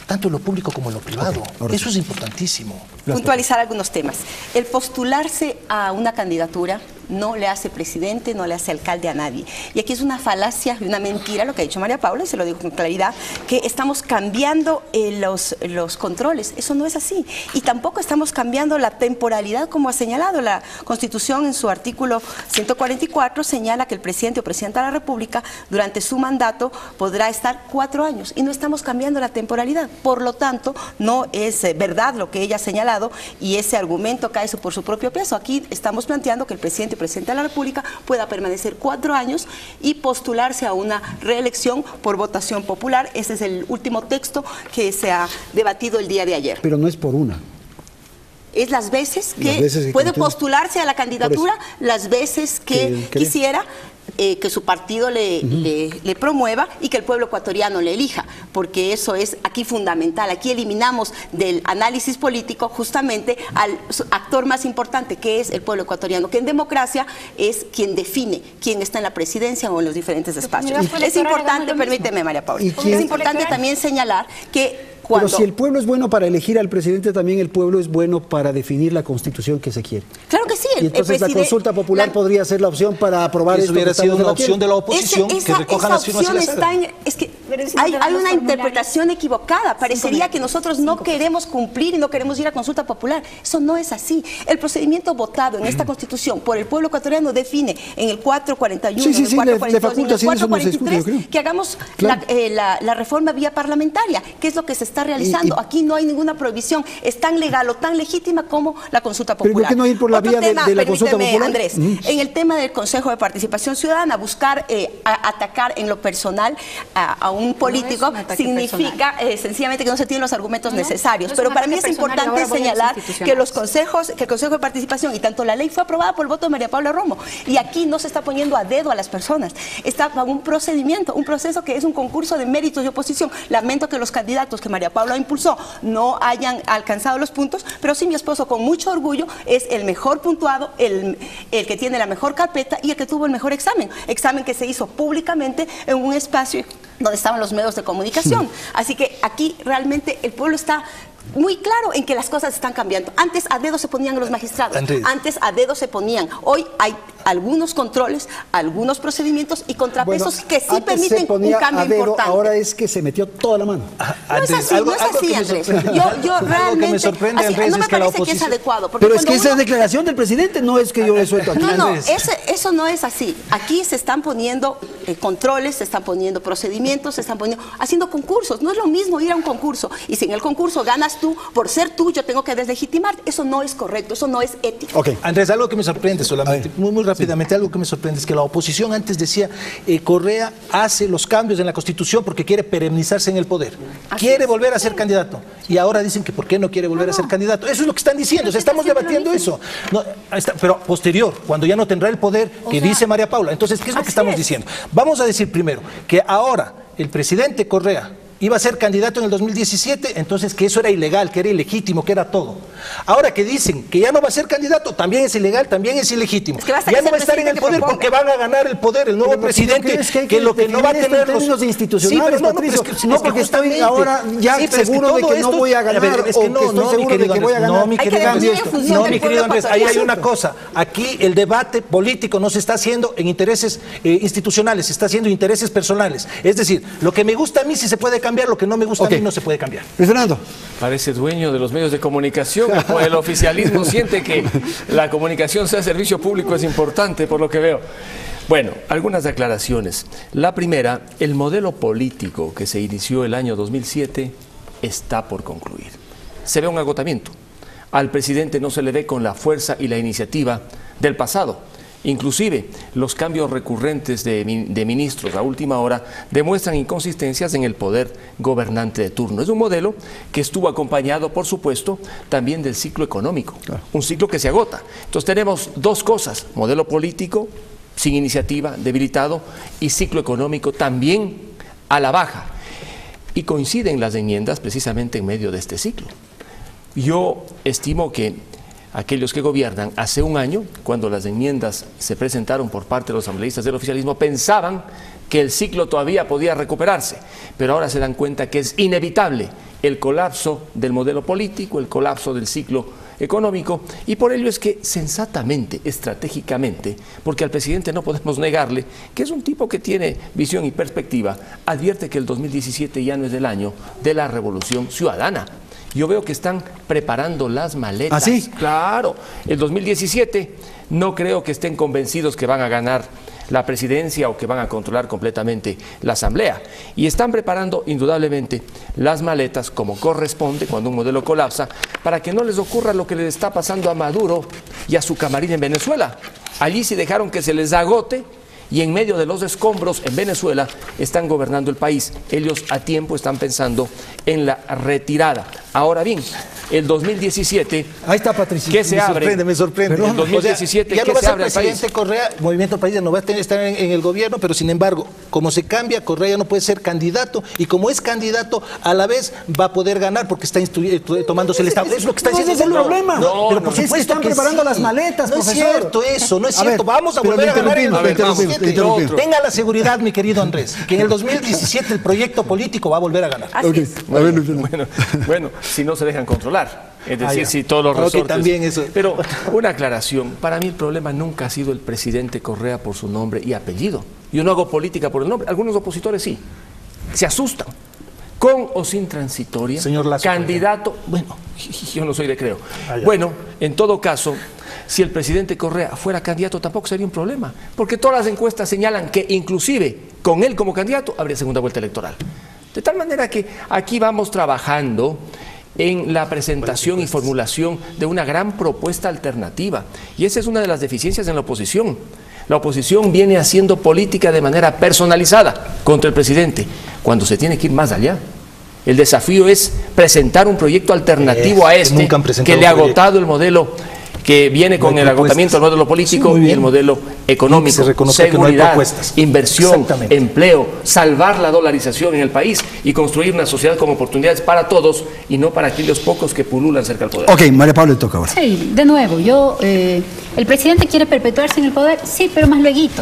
tanto en lo público como en lo privado. Eso es importantísimo. Puntualizar algunos temas. El postularse a una candidatura no le hace presidente, no le hace alcalde a nadie. Y aquí es una falacia y una mentira lo que ha dicho María Paula, y se lo digo con claridad, que estamos cambiando los controles. Eso no es así. Y tampoco estamos cambiando la temporalidad como ha señalado. La Constitución en su artículo 144 señala que el presidente o presidenta de la República durante su mandato podrá estar 4 años y no estamos cambiando la temporalidad. Por lo tanto, no es verdad lo que ella ha señalado y ese argumento cae por su propio peso. Aquí estamos planteando que el presidente o presidenta de la República pueda permanecer 4 años y postularse a una reelección por votación popular. Ese es el último texto que se ha debatido el día de ayer. Pero no es por una. es las veces que puede postularse a la candidatura, las veces que quisiera, que su partido le promueva y que el pueblo ecuatoriano le elija, porque eso es aquí fundamental. Aquí eliminamos del análisis político justamente al actor más importante, que es el pueblo ecuatoriano, que en democracia es quien define quién está en la presidencia o en los diferentes espacios. Es importante, permíteme, María Paula, es importante también señalar que pero si el pueblo es bueno para elegir al presidente, también el pueblo es bueno para definir la constitución que se quiere. Claro que sí. Y entonces la consulta popular podría ser la opción para aprobar esto. Eso hubiera sido una opción de la oposición que recoja las firmas y las hagan. Es que hay una interpretación equivocada. Parecería que nosotros no queremos cumplir y no queremos ir a consulta popular. Eso no es así. El procedimiento votado en esta constitución por el pueblo ecuatoriano define en el 441, en el 442 y en el 443 que hagamos la reforma vía parlamentaria, que es lo que se está realizando. Aquí no hay ninguna prohibición. Es tan legal o tan legítima como la consulta popular. ¿Pero por qué no ir por la vía de la consulta popular? Andrés, en el tema del Consejo de Participación Ciudadana, buscar atacar en lo personal a un político significa sencillamente que no se tienen los argumentos necesarios. Pero para mí es importante señalar que el Consejo de Participación, y tanto la ley fue aprobada por el voto de María Paula Romo, y aquí no se está poniendo a dedo a las personas. Está bajo un procedimiento, un proceso que es un concurso de méritos de oposición. Lamento que los candidatos que María Paula impulsó no hayan alcanzado los puntos, pero sí mi esposo con mucho orgullo es el mejor puntuado, el que tiene la mejor carpeta y el que tuvo el mejor examen que se hizo públicamente en un espacio donde estaban los medios de comunicación. Así que aquí realmente el pueblo está muy claro en que las cosas están cambiando. Antes a dedo se ponían los magistrados, antes a dedo se ponían. Hoy hay algunos controles, algunos procedimientos y contrapesos que sí permiten un cambio importante. Ahora es que se metió toda la mano. No es así, Andrés. Yo realmente, que me sorprende, Andrés, no me parece que es adecuado. Pero es que esa es declaración del presidente, no es que yo le suelto aquí. No, eso no es así. Aquí se están poniendo controles, se están poniendo procedimientos, se están haciendo concursos. No es lo mismo ir a un concurso y si en el concurso ganas tú, por ser tú, yo tengo que deslegitimarte. Eso no es correcto, eso no es ético. Andrés, algo que me sorprende solamente, muy rápidamente, algo que me sorprende es que la oposición antes decía Correa hace los cambios en la Constitución porque quiere perennizarse en el poder. Quiere volver a ser candidato. Y ahora dicen que ¿por qué no quiere volver a ser candidato? Eso es lo que están diciendo, o sea, estamos debatiendo eso. No, pero posterior, cuando ya no tendrá el poder que dice María Paula. Entonces, ¿qué es lo que estamos diciendo? Vamos a decir primero que ahora el presidente Correa iba a ser candidato en el 2017, entonces que eso era ilegal, que era ilegítimo, que era todo. Ahora que dicen que ya no va a ser candidato, también es ilegal, también es ilegítimo. Ya no va a estar en el poder porque van a ganar el poder el nuevo presidente, que lo que no va a tener los institucionales, no, porque estoy ahora ya seguro de que no voy a ganar, es que no, mi querido Andrés, ahí hay una cosa. Aquí el debate político no se está haciendo en intereses institucionales, se está haciendo en intereses personales. Es decir, lo que me gusta a mí sí se puede cambiar, lo que no me gusta a mí no se puede cambiar. Fernando. Parece dueño de los medios de comunicación. El oficialismo siente que la comunicación sea servicio público es importante, por lo que veo. Bueno, algunas declaraciones. La primera, el modelo político que se inició el año 2007 está por concluir. Se ve un agotamiento. Al presidente no se le ve con la fuerza y la iniciativa del pasado. Inclusive, los cambios recurrentes de ministros a última hora demuestran inconsistencias en el poder gobernante de turno. Es un modelo que estuvo acompañado, por supuesto, también del ciclo económico, un ciclo que se agota. Entonces tenemos dos cosas, modelo político sin iniciativa, debilitado, y ciclo económico también a la baja. Y coinciden las enmiendas precisamente en medio de este ciclo. Yo estimo que aquellos que gobiernan hace un año, cuando las enmiendas se presentaron por parte de los asambleístas del oficialismo, pensaban que el ciclo todavía podía recuperarse, pero ahora se dan cuenta que es inevitable el colapso del modelo político, el colapso del ciclo económico, y por ello es que sensatamente, estratégicamente, porque al presidente no podemos negarle que es un tipo que tiene visión y perspectiva, advierte que el 2017 ya no es el año de la revolución ciudadana. Yo veo que están preparando las maletas. ¿Ah, sí? Claro. El 2017 no creo que estén convencidos que van a ganar la presidencia o que van a controlar completamente la asamblea. Y están preparando indudablemente las maletas como corresponde cuando un modelo colapsa, para que no les ocurra lo que les está pasando a Maduro y a su camarín en Venezuela. Allí sí dejaron que se les agote y en medio de los escombros en Venezuela están gobernando el país. Ellos a tiempo están pensando en la retirada. Ahora bien, el 2017, ahí está Patricia. ¿qué se abre? Me sorprende. El 2017, ya ¿qué no va a se ser abre al presidente país? Correa, Movimiento País ya no va a estar en el gobierno, pero sin embargo, como se cambia, Correa ya no puede ser candidato, y como es candidato, a la vez va a poder ganar porque está tomándose el Estado. Es lo que está diciendo. Ese es el problema. Pero por es que supuesto están que preparando sí. las maletas, no profesor. Es cierto eso, no es cierto. ver, Vamos a pero volver a ganar en el le interrumpimos. 2017. Tenga la seguridad, mi querido Andrés, que en el 2017 el proyecto político va a volver a ganar. Okay. Bueno, si no se dejan controlar. Es decir, si todos los resortes... también eso. Pero una aclaración. Para mí el problema nunca ha sido el presidente Correa por su nombre y apellido. Yo no hago política por el nombre. Algunos opositores sí. Se asustan. Con o sin transitoria. Señor Lazo, candidato... Bueno, yo no soy de creo. Bueno, en todo caso, si el presidente Correa fuera candidato tampoco sería un problema. Porque todas las encuestas señalan que inclusive con él como candidato habría segunda vuelta electoral. De tal manera que aquí vamos trabajando en la presentación y formulación de una gran propuesta alternativa. Y esa es una de las deficiencias en la oposición. La oposición viene haciendo política de manera personalizada contra el presidente, cuando se tiene que ir más allá. El desafío es presentar un proyecto alternativo a este, que le ha agotado el modelo que viene con el agotamiento del modelo político y el modelo económico, seguridad, inversión, empleo, salvar la dolarización en el país y construir una sociedad con oportunidades para todos y no para aquellos pocos que pululan cerca del poder. Ok, María Paula, le toca ahora. Sí, de nuevo, el presidente quiere perpetuarse en el poder, sí, pero más lueguito.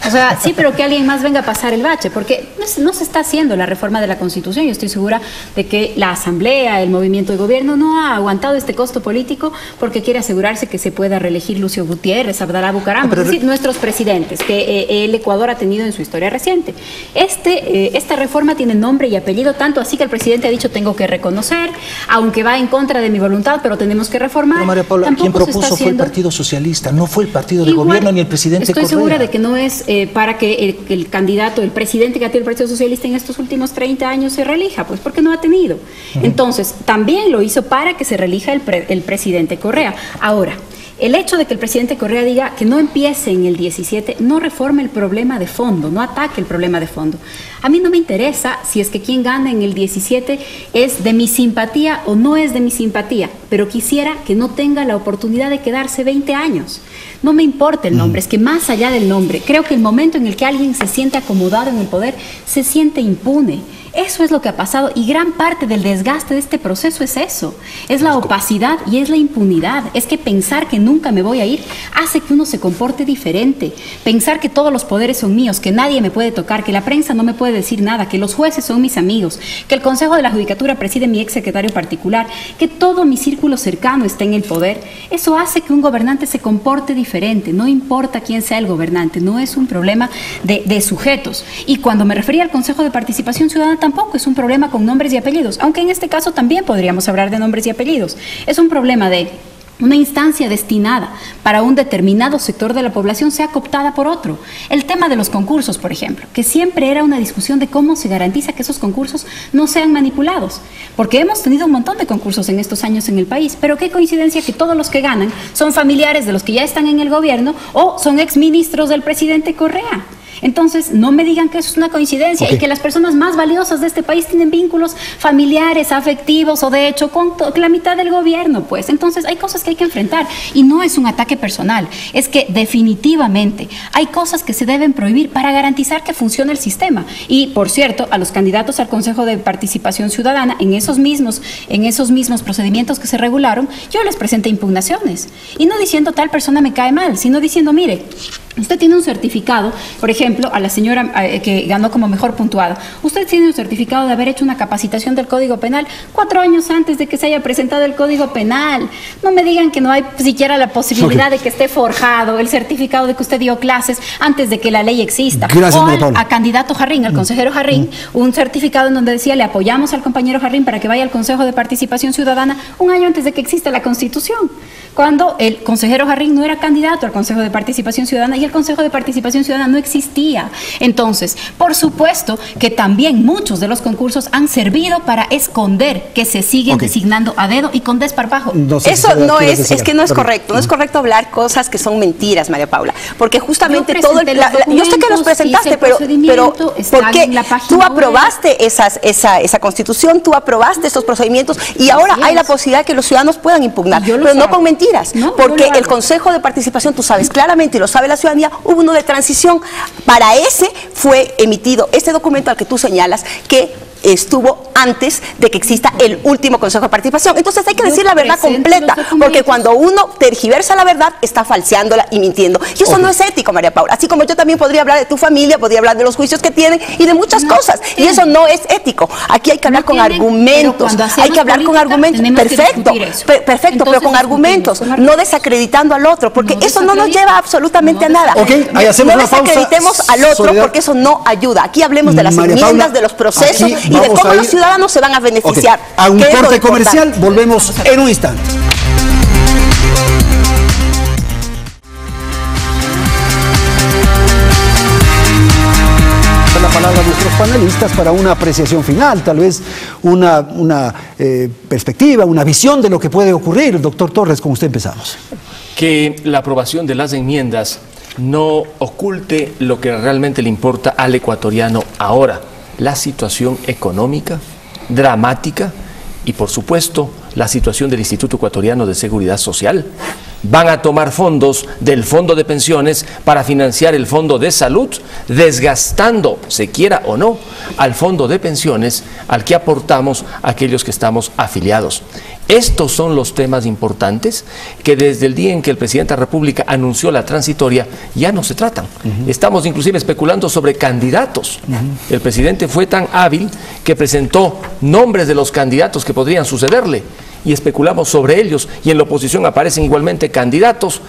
O sea, sí, pero que alguien más venga a pasar el bache, porque no se está haciendo la reforma de la Constitución. Yo estoy segura de que la Asamblea, el movimiento de gobierno, no ha aguantado este costo político porque quiere asegurarse que se pueda reelegir Lucio Gutiérrez, Abdalá Bucaram, es decir, nuestros presidentes que el Ecuador ha tenido en su historia reciente. Esta reforma tiene nombre y apellido, tanto así que el presidente ha dicho tengo que reconocer, aunque va en contra de mi voluntad, pero tenemos que reformar. Pero María Paula, quien propuso fue el Partido Socialista, no fue el partido de gobierno ni el presidente Correa. Estoy segura de que no es para que el candidato, el presidente que ha tenido el Partido Socialista en estos últimos 30 años se reelija, pues porque no ha tenido. Entonces, también lo hizo para que se reelija el presidente Correa. Ahora, el hecho de que el presidente Correa diga que no empiece en el 17 no reforma el problema de fondo, no ataque el problema de fondo. A mí no me interesa si es que quien gana en el 17 es de mi simpatía o no es de mi simpatía, pero quisiera que no tenga la oportunidad de quedarse 20 años. No me importa el nombre, es que más allá del nombre, creo que el momento en el que alguien se siente acomodado en el poder, se siente impune. Eso es lo que ha pasado y gran parte del desgaste de este proceso es eso, es la opacidad y es la impunidad. Es que pensar que nunca me voy a ir hace que uno se comporte diferente. Pensar que todos los poderes son míos, que nadie me puede tocar, que la prensa no me puede decir nada, que los jueces son mis amigos, que el Consejo de la Judicatura preside mi ex secretario particular, que todo mi círculo cercano está en el poder. Eso hace que un gobernante se comporte diferente, no importa quién sea el gobernante, no es un problema de sujetos. Y cuando me refería al Consejo de Participación Ciudadana, tampoco es un problema con nombres y apellidos, aunque en este caso también podríamos hablar de nombres y apellidos. Es un problema de una instancia destinada para un determinado sector de la población sea cooptada por otro. El tema de los concursos, por ejemplo, que siempre era una discusión de cómo se garantiza que esos concursos no sean manipulados, porque hemos tenido un montón de concursos en estos años en el país, pero qué coincidencia que todos los que ganan son familiares de los que ya están en el gobierno o son exministros del presidente Correa. Entonces, no me digan que eso es una coincidencia y que las personas más valiosas de este país tienen vínculos familiares, afectivos o de hecho con la mitad del gobierno, pues. Entonces, hay cosas que hay que enfrentar y no es un ataque personal, es que definitivamente hay cosas que se deben prohibir para garantizar que funcione el sistema. Y, por cierto, a los candidatos al Consejo de Participación Ciudadana, en esos mismos procedimientos que se regularon, yo les presenté impugnaciones. Y no diciendo tal persona me cae mal, sino diciendo, mire, usted tiene un certificado, por ejemplo, a la señora que ganó como mejor puntuada, usted tiene un certificado de haber hecho una capacitación del Código Penal 4 años antes de que se haya presentado el Código Penal. No me digan que no hay siquiera la posibilidad de que esté forjado el certificado de que usted dio clases antes de que la ley exista. Gracias, o a candidato Jarrín, al consejero Jarrín, un certificado en donde decía le apoyamos al compañero Jarrín para que vaya al Consejo de Participación Ciudadana 1 año antes de que exista la Constitución. cuando el consejero Jarrín no era candidato al Consejo de Participación Ciudadana y el Consejo de Participación Ciudadana no existía. Entonces, por supuesto que también muchos de los concursos han servido para esconder que se siguen designando a dedo y con desparpajo. Eso no es que no es correcto. No es correcto hablar cosas que son mentiras, María Paula, porque justamente todo yo sé que los presentaste, pero ¿por qué? Tú aprobaste esa constitución, tú aprobaste estos procedimientos y ahora hay la posibilidad que los ciudadanos puedan impugnar, pero no con mentiras, porque el Consejo de Participación, tú sabes claramente y lo sabe la ciudadanía, hubo uno de transición. Para ese fue emitido este documento al que tú señalas que estuvo antes de que exista el último Consejo de Participación. Entonces hay que decir la verdad completa, porque cuando uno tergiversa la verdad, está falseándola y mintiendo. Y eso no es ético, María Paula. Así como yo también podría hablar de tu familia, podría hablar de los juicios que tienen y de muchas cosas. Y eso no es ético. Aquí hay que hablar con argumentos. Hay que hablar con argumentos. Perfecto, pero con argumentos, no desacreditando al otro, porque eso no nos lleva absolutamente a nada. No desacreditemos al otro, porque eso no ayuda. Aquí hablemos de las enmiendas, de los procesos y de cómo los ciudadanos se van a beneficiar. A un corte comercial, volvemos en un instante. La palabra a nuestros panelistas para una apreciación final, tal vez una perspectiva, una visión de lo que puede ocurrir. Doctor Torres, con usted empezamos. Que la aprobación de las enmiendas no oculte lo que realmente le importa al ecuatoriano ahora. La situación económica dramática y, por supuesto, la situación del Instituto Ecuatoriano de Seguridad Social. Van a tomar fondos del Fondo de Pensiones para financiar el Fondo de Salud, desgastando, se quiera o no, al Fondo de Pensiones al que aportamos aquellos que estamos afiliados. Estos son los temas importantes que desde el día en que el presidente de la República anunció la transitoria ya no se tratan. Estamos inclusive especulando sobre candidatos. El presidente fue tan hábil que presentó nombres de los candidatos que podrían sucederle y especulamos sobre ellos, y en la oposición aparecen igualmente candidatos,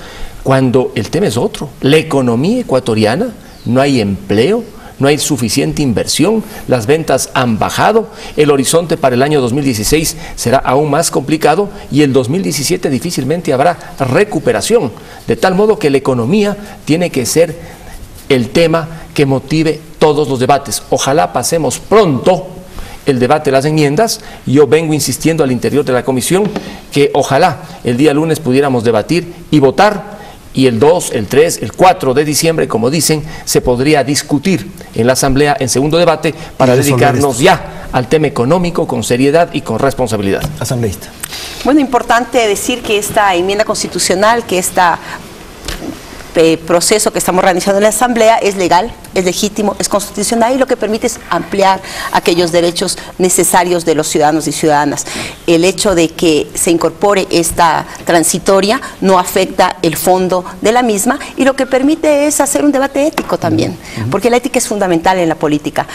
cuando el tema es otro. La economía ecuatoriana, no hay empleo, no hay suficiente inversión, las ventas han bajado, el horizonte para el año 2016 será aún más complicado y el 2017 difícilmente habrá recuperación, de tal modo que la economía tiene que ser el tema que motive todos los debates. Ojalá pasemos pronto el debate de las enmiendas. Yo vengo insistiendo al interior de la comisión que ojalá el día lunes pudiéramos debatir y votar, y el 2, el 3, el 4 de diciembre, como dicen, se podría discutir en la Asamblea en segundo debate para dedicarnos ya al tema económico con seriedad y con responsabilidad. Asambleísta. Bueno, importante decir que esta enmienda constitucional, que esta proceso que estamos realizando en la Asamblea es legal, es legítimo, es constitucional y lo que permite es ampliar aquellos derechos necesarios de los ciudadanos y ciudadanas. El hecho de que se incorpore esta transitoria no afecta el fondo de la misma y lo que permite es hacer un debate ético también, porque la ética es fundamental en la política.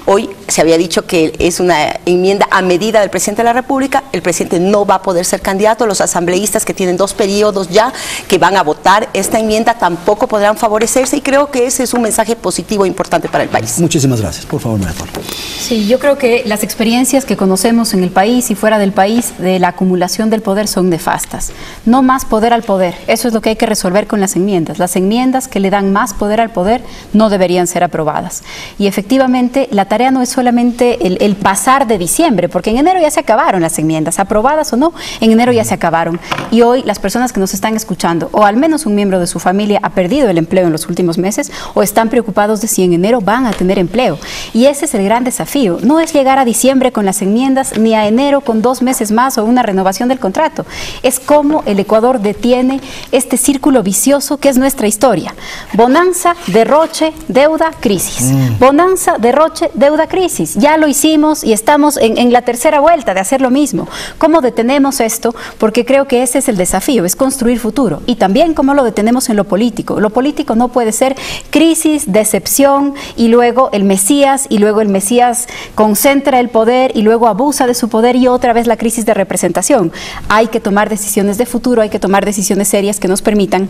Hoy se había dicho que es una enmienda a medida del presidente de la República. El presidente no va a poder ser candidato. Los asambleístas que tienen 2 periodos ya, que van a votar esta enmienda, tampoco podrán favorecerse y creo que ese es un mensaje positivo e importante para el país. Muchísimas gracias. Por favor, María Paula. Sí, yo creo que las experiencias que conocemos en el país y fuera del país de la acumulación del poder son nefastas. No más poder al poder. Eso es lo que hay que resolver con las enmiendas. Las enmiendas que le dan más poder al poder no deberían ser aprobadas. Y efectivamente, la tarea no es solamente el pasar de diciembre, porque en enero ya se acabaron las enmiendas, aprobadas o no, en enero ya se acabaron. Y hoy las personas que nos están escuchando, o al menos un miembro de su familia ha perdido el empleo en los últimos meses, o están preocupados de si en enero van a tener empleo. Y ese es el gran desafío. No es llegar a diciembre con las enmiendas, ni a enero con 2 meses más o una renovación del contrato. Es cómo el Ecuador detiene este círculo vicioso que es nuestra historia. Bonanza, derroche, deuda, crisis. Bonanza, derroche, deuda, crisis. Ya lo hicimos y estamos en la tercera vuelta de hacer lo mismo. ¿Cómo detenemos esto? Porque creo que ese es el desafío, es construir futuro. Y también cómo lo detenemos en lo político. Lo político no puede ser crisis, decepción y luego el Mesías, y luego el Mesías concentra el poder y luego abusa de su poder y otra vez la crisis de representación. Hay que tomar decisiones de futuro, hay que tomar decisiones serias que nos permitan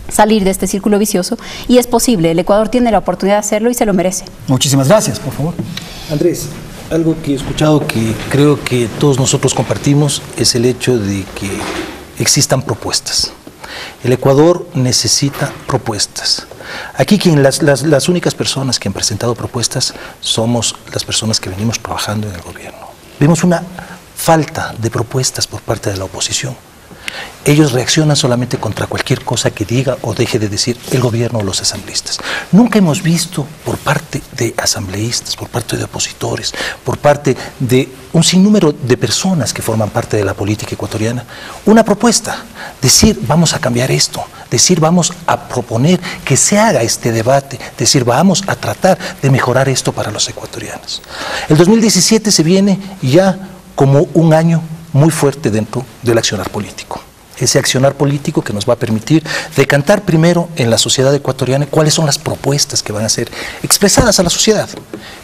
salir de este círculo vicioso y es posible. El Ecuador tiene la oportunidad de hacerlo y se lo merece. Muchísimas gracias, por favor. Andrés, algo que he escuchado que creo que todos nosotros compartimos es el hecho de que existan propuestas. El Ecuador necesita propuestas. Aquí las únicas personas que han presentado propuestas somos las personas que venimos trabajando en el gobierno. Vemos una falta de propuestas por parte de la oposición. Ellos reaccionan solamente contra cualquier cosa que diga o deje de decir el gobierno o los asambleístas. Nunca hemos visto por parte de asambleístas, por parte de opositores, por parte de un sinnúmero de personas que forman parte de la política ecuatoriana, una propuesta, decir vamos a cambiar esto, decir vamos a proponer que se haga este debate, decir vamos a tratar de mejorar esto para los ecuatorianos. El 2017 se viene ya como un año muy fuerte dentro del accionar político. Ese accionar político que nos va a permitir decantar primero en la sociedad ecuatoriana cuáles son las propuestas que van a ser expresadas a la sociedad.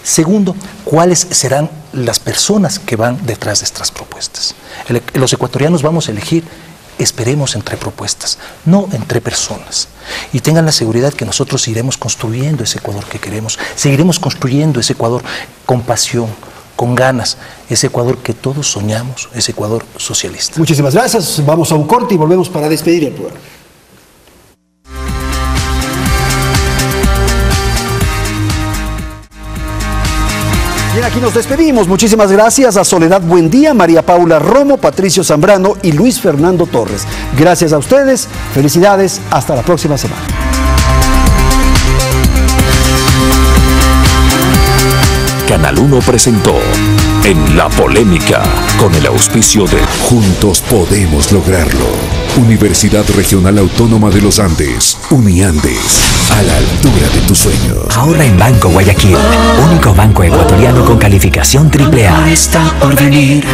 Segundo, cuáles serán las personas que van detrás de estas propuestas. Los ecuatorianos vamos a elegir, esperemos, entre propuestas, no entre personas. Y tengan la seguridad que nosotros iremos construyendo ese Ecuador que queremos, seguiremos construyendo ese Ecuador con pasión, con ganas, ese Ecuador que todos soñamos, ese Ecuador socialista. Muchísimas gracias. Vamos a un corte y volvemos para despedir el programa. Bien, aquí nos despedimos. Muchísimas gracias a Soledad Buendía, María Paula Romo, Patricio Zambrano y Luis Fernando Torres. Gracias a ustedes. Felicidades. Hasta la próxima semana. Canal 1 presentó En la Polémica, con el auspicio de Juntos Podemos Lograrlo. Universidad Regional Autónoma de los Andes, Uniandes, a la altura de tus sueños. Ahorra en Banco Guayaquil, único banco ecuatoriano con calificación AAA. Está por venir.